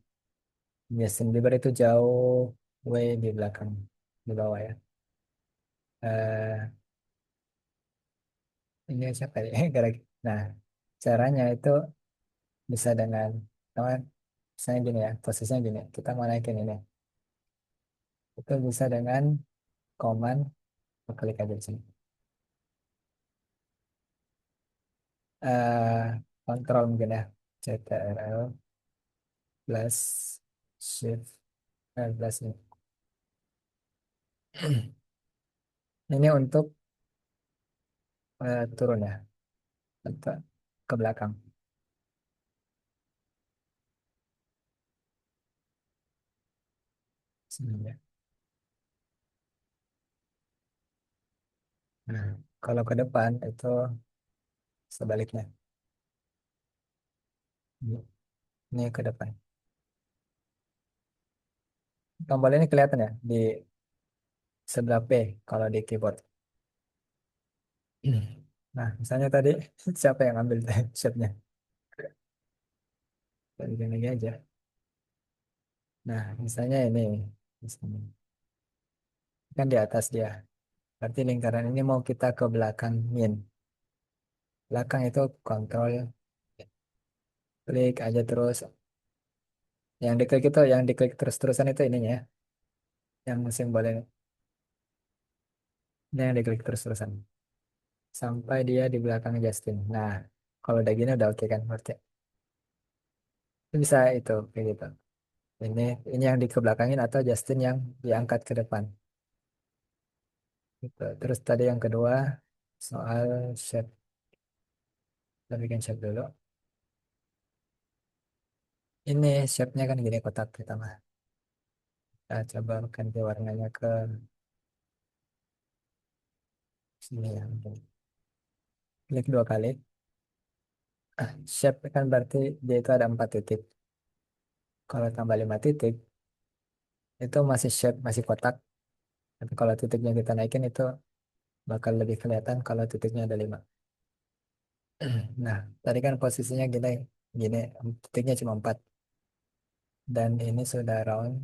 Justin Bieber itu jauh way di belakang, di bawah ya. Eh ini siapa ya? Nah, caranya itu bisa dengan, sama misalnya gini ya, posisinya gini. Kita mau naikin ini. Itu bisa dengan command, klik aja di sini. eh Kontrol mungkin ya, CTRL plus shift plus ini. Ini untuk turun ya, untuk ke belakang. Sini ya. Nah, kalau ke depan itu sebaliknya. Ini ke depan. Tombol ini kelihatan ya di sebelah P kalau di keyboard. Nah, misalnya tadi siapa yang ambil shape-nya? Balikin lagi aja. Nah, misalnya ini, misalnya. Kan di atas dia. Berarti lingkaran ini mau kita ke belakangin. Belakang itu kontrol, klik aja terus. Yang diklik itu, yang diklik terus-terusan itu ininya ya. Yang simbol ini. Ini yang diklik terus-terusan. Sampai dia di belakang Justin. Nah, kalau udah gini udah oke kan berarti. Itu bisa itu kayak gitu. Ini ini yang dikebelakangin atau Justin yang diangkat ke depan. Gitu. Terus tadi yang kedua soal shape. Kita bikin shape dulu. Ini shape-nya kan gini kotak pertama. Kita coba ganti warnanya ke sini ya. Mungkin. Klik dua kali. Shape kan berarti dia itu ada 4 titik. Kalau tambah 5 titik, itu masih shape, masih kotak. Tapi kalau titiknya kita naikin itu bakal lebih kelihatan kalau titiknya ada 5. Nah, tadi kan posisinya gini, gini, titiknya cuma 4. Dan ini sudah round,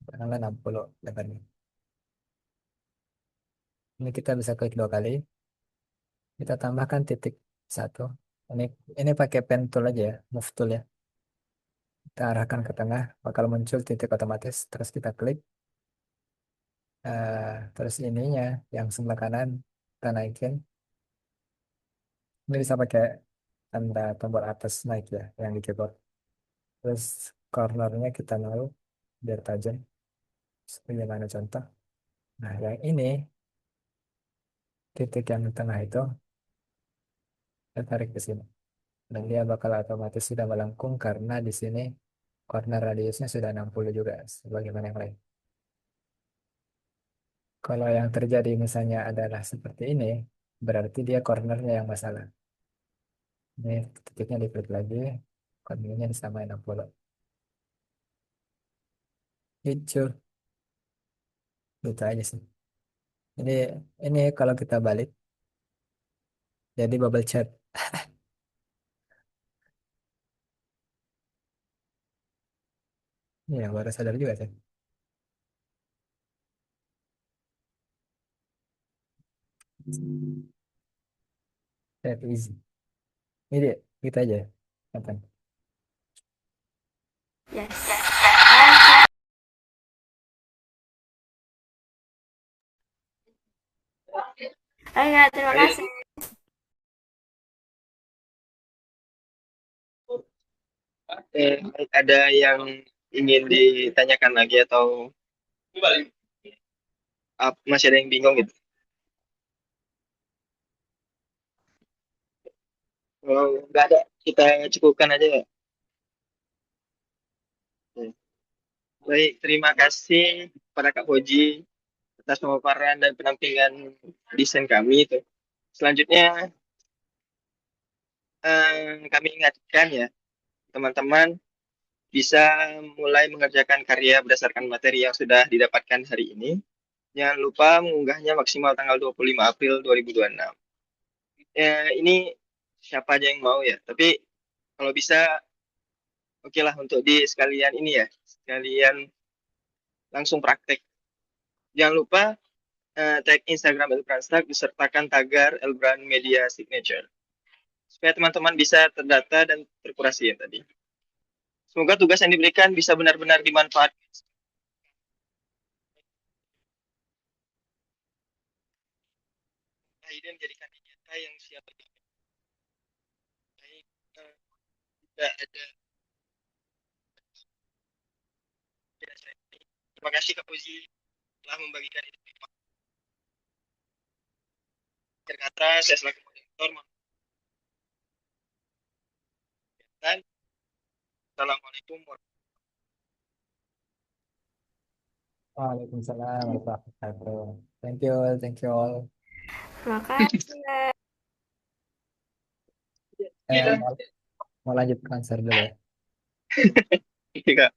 katakanlah 60 lebarnya. Ini kita bisa klik 2 kali. Kita tambahkan titik 1. Ini ini pakai pen tool aja ya, move tool ya. Kita arahkan ke tengah, bakal muncul titik otomatis. Terus kita klik. Terus ininya yang sebelah kanan kita naikin. Ini bisa pakai tanda tombol atas naik ya, yang di keyboard. Terus cornernya kita nol biar tajam. Sebagaimana contoh. Nah, yang ini titik yang di tengah itu kita tarik ke sini. Dan dia bakal otomatis sudah melengkung karena di sini corner radiusnya sudah 60 juga sebagaimana yang lain. Kalau yang terjadi misalnya adalah seperti ini, berarti dia cornernya yang masalah. Ini titiknya diklik lagi, cornernya disamain 60. Hijau, gitu aja sih. Ini ini kalau kita balik, jadi bubble chat. Iya, baru sadar juga sih. That easy. Ini dia, gitu aja. Gampang. Yes. Oke, terima Baik. kasih. Baik, ada yang ingin ditanyakan lagi atau masih ada yang bingung gitu? Kalau nggak ada, kita cukupkan aja ya. Baik, terima kasih pada Kak Koji atas pemaparan dan penampilan desain kami itu. Selanjutnya, kami ingatkan ya, teman-teman bisa mulai mengerjakan karya berdasarkan materi yang sudah didapatkan hari ini. Jangan lupa mengunggahnya maksimal tanggal 25 April 2026. Ini siapa aja yang mau ya, tapi kalau bisa, oke lah untuk di sekalian ini ya, sekalian langsung praktek. Jangan lupa tag Instagram Elbrand Stack disertakan tagar Elbrand Media Signature supaya teman-teman bisa terdata dan terkurasi ya tadi. Semoga tugas yang diberikan bisa benar-benar dimanfaatkan. Ide menjadikan nyata yang siap baik, tidak ada. Terima kasih Kak Puji telah membagikan itu. Akhir kata, saya selaku moderator dan Assalamualaikum warahmatullahi Waalaikumsalam warahmatullahi wabarakatuh. Thank you all. Terima kasih. wabarakatuh. Mau lanjut konser dulu ya. Kak.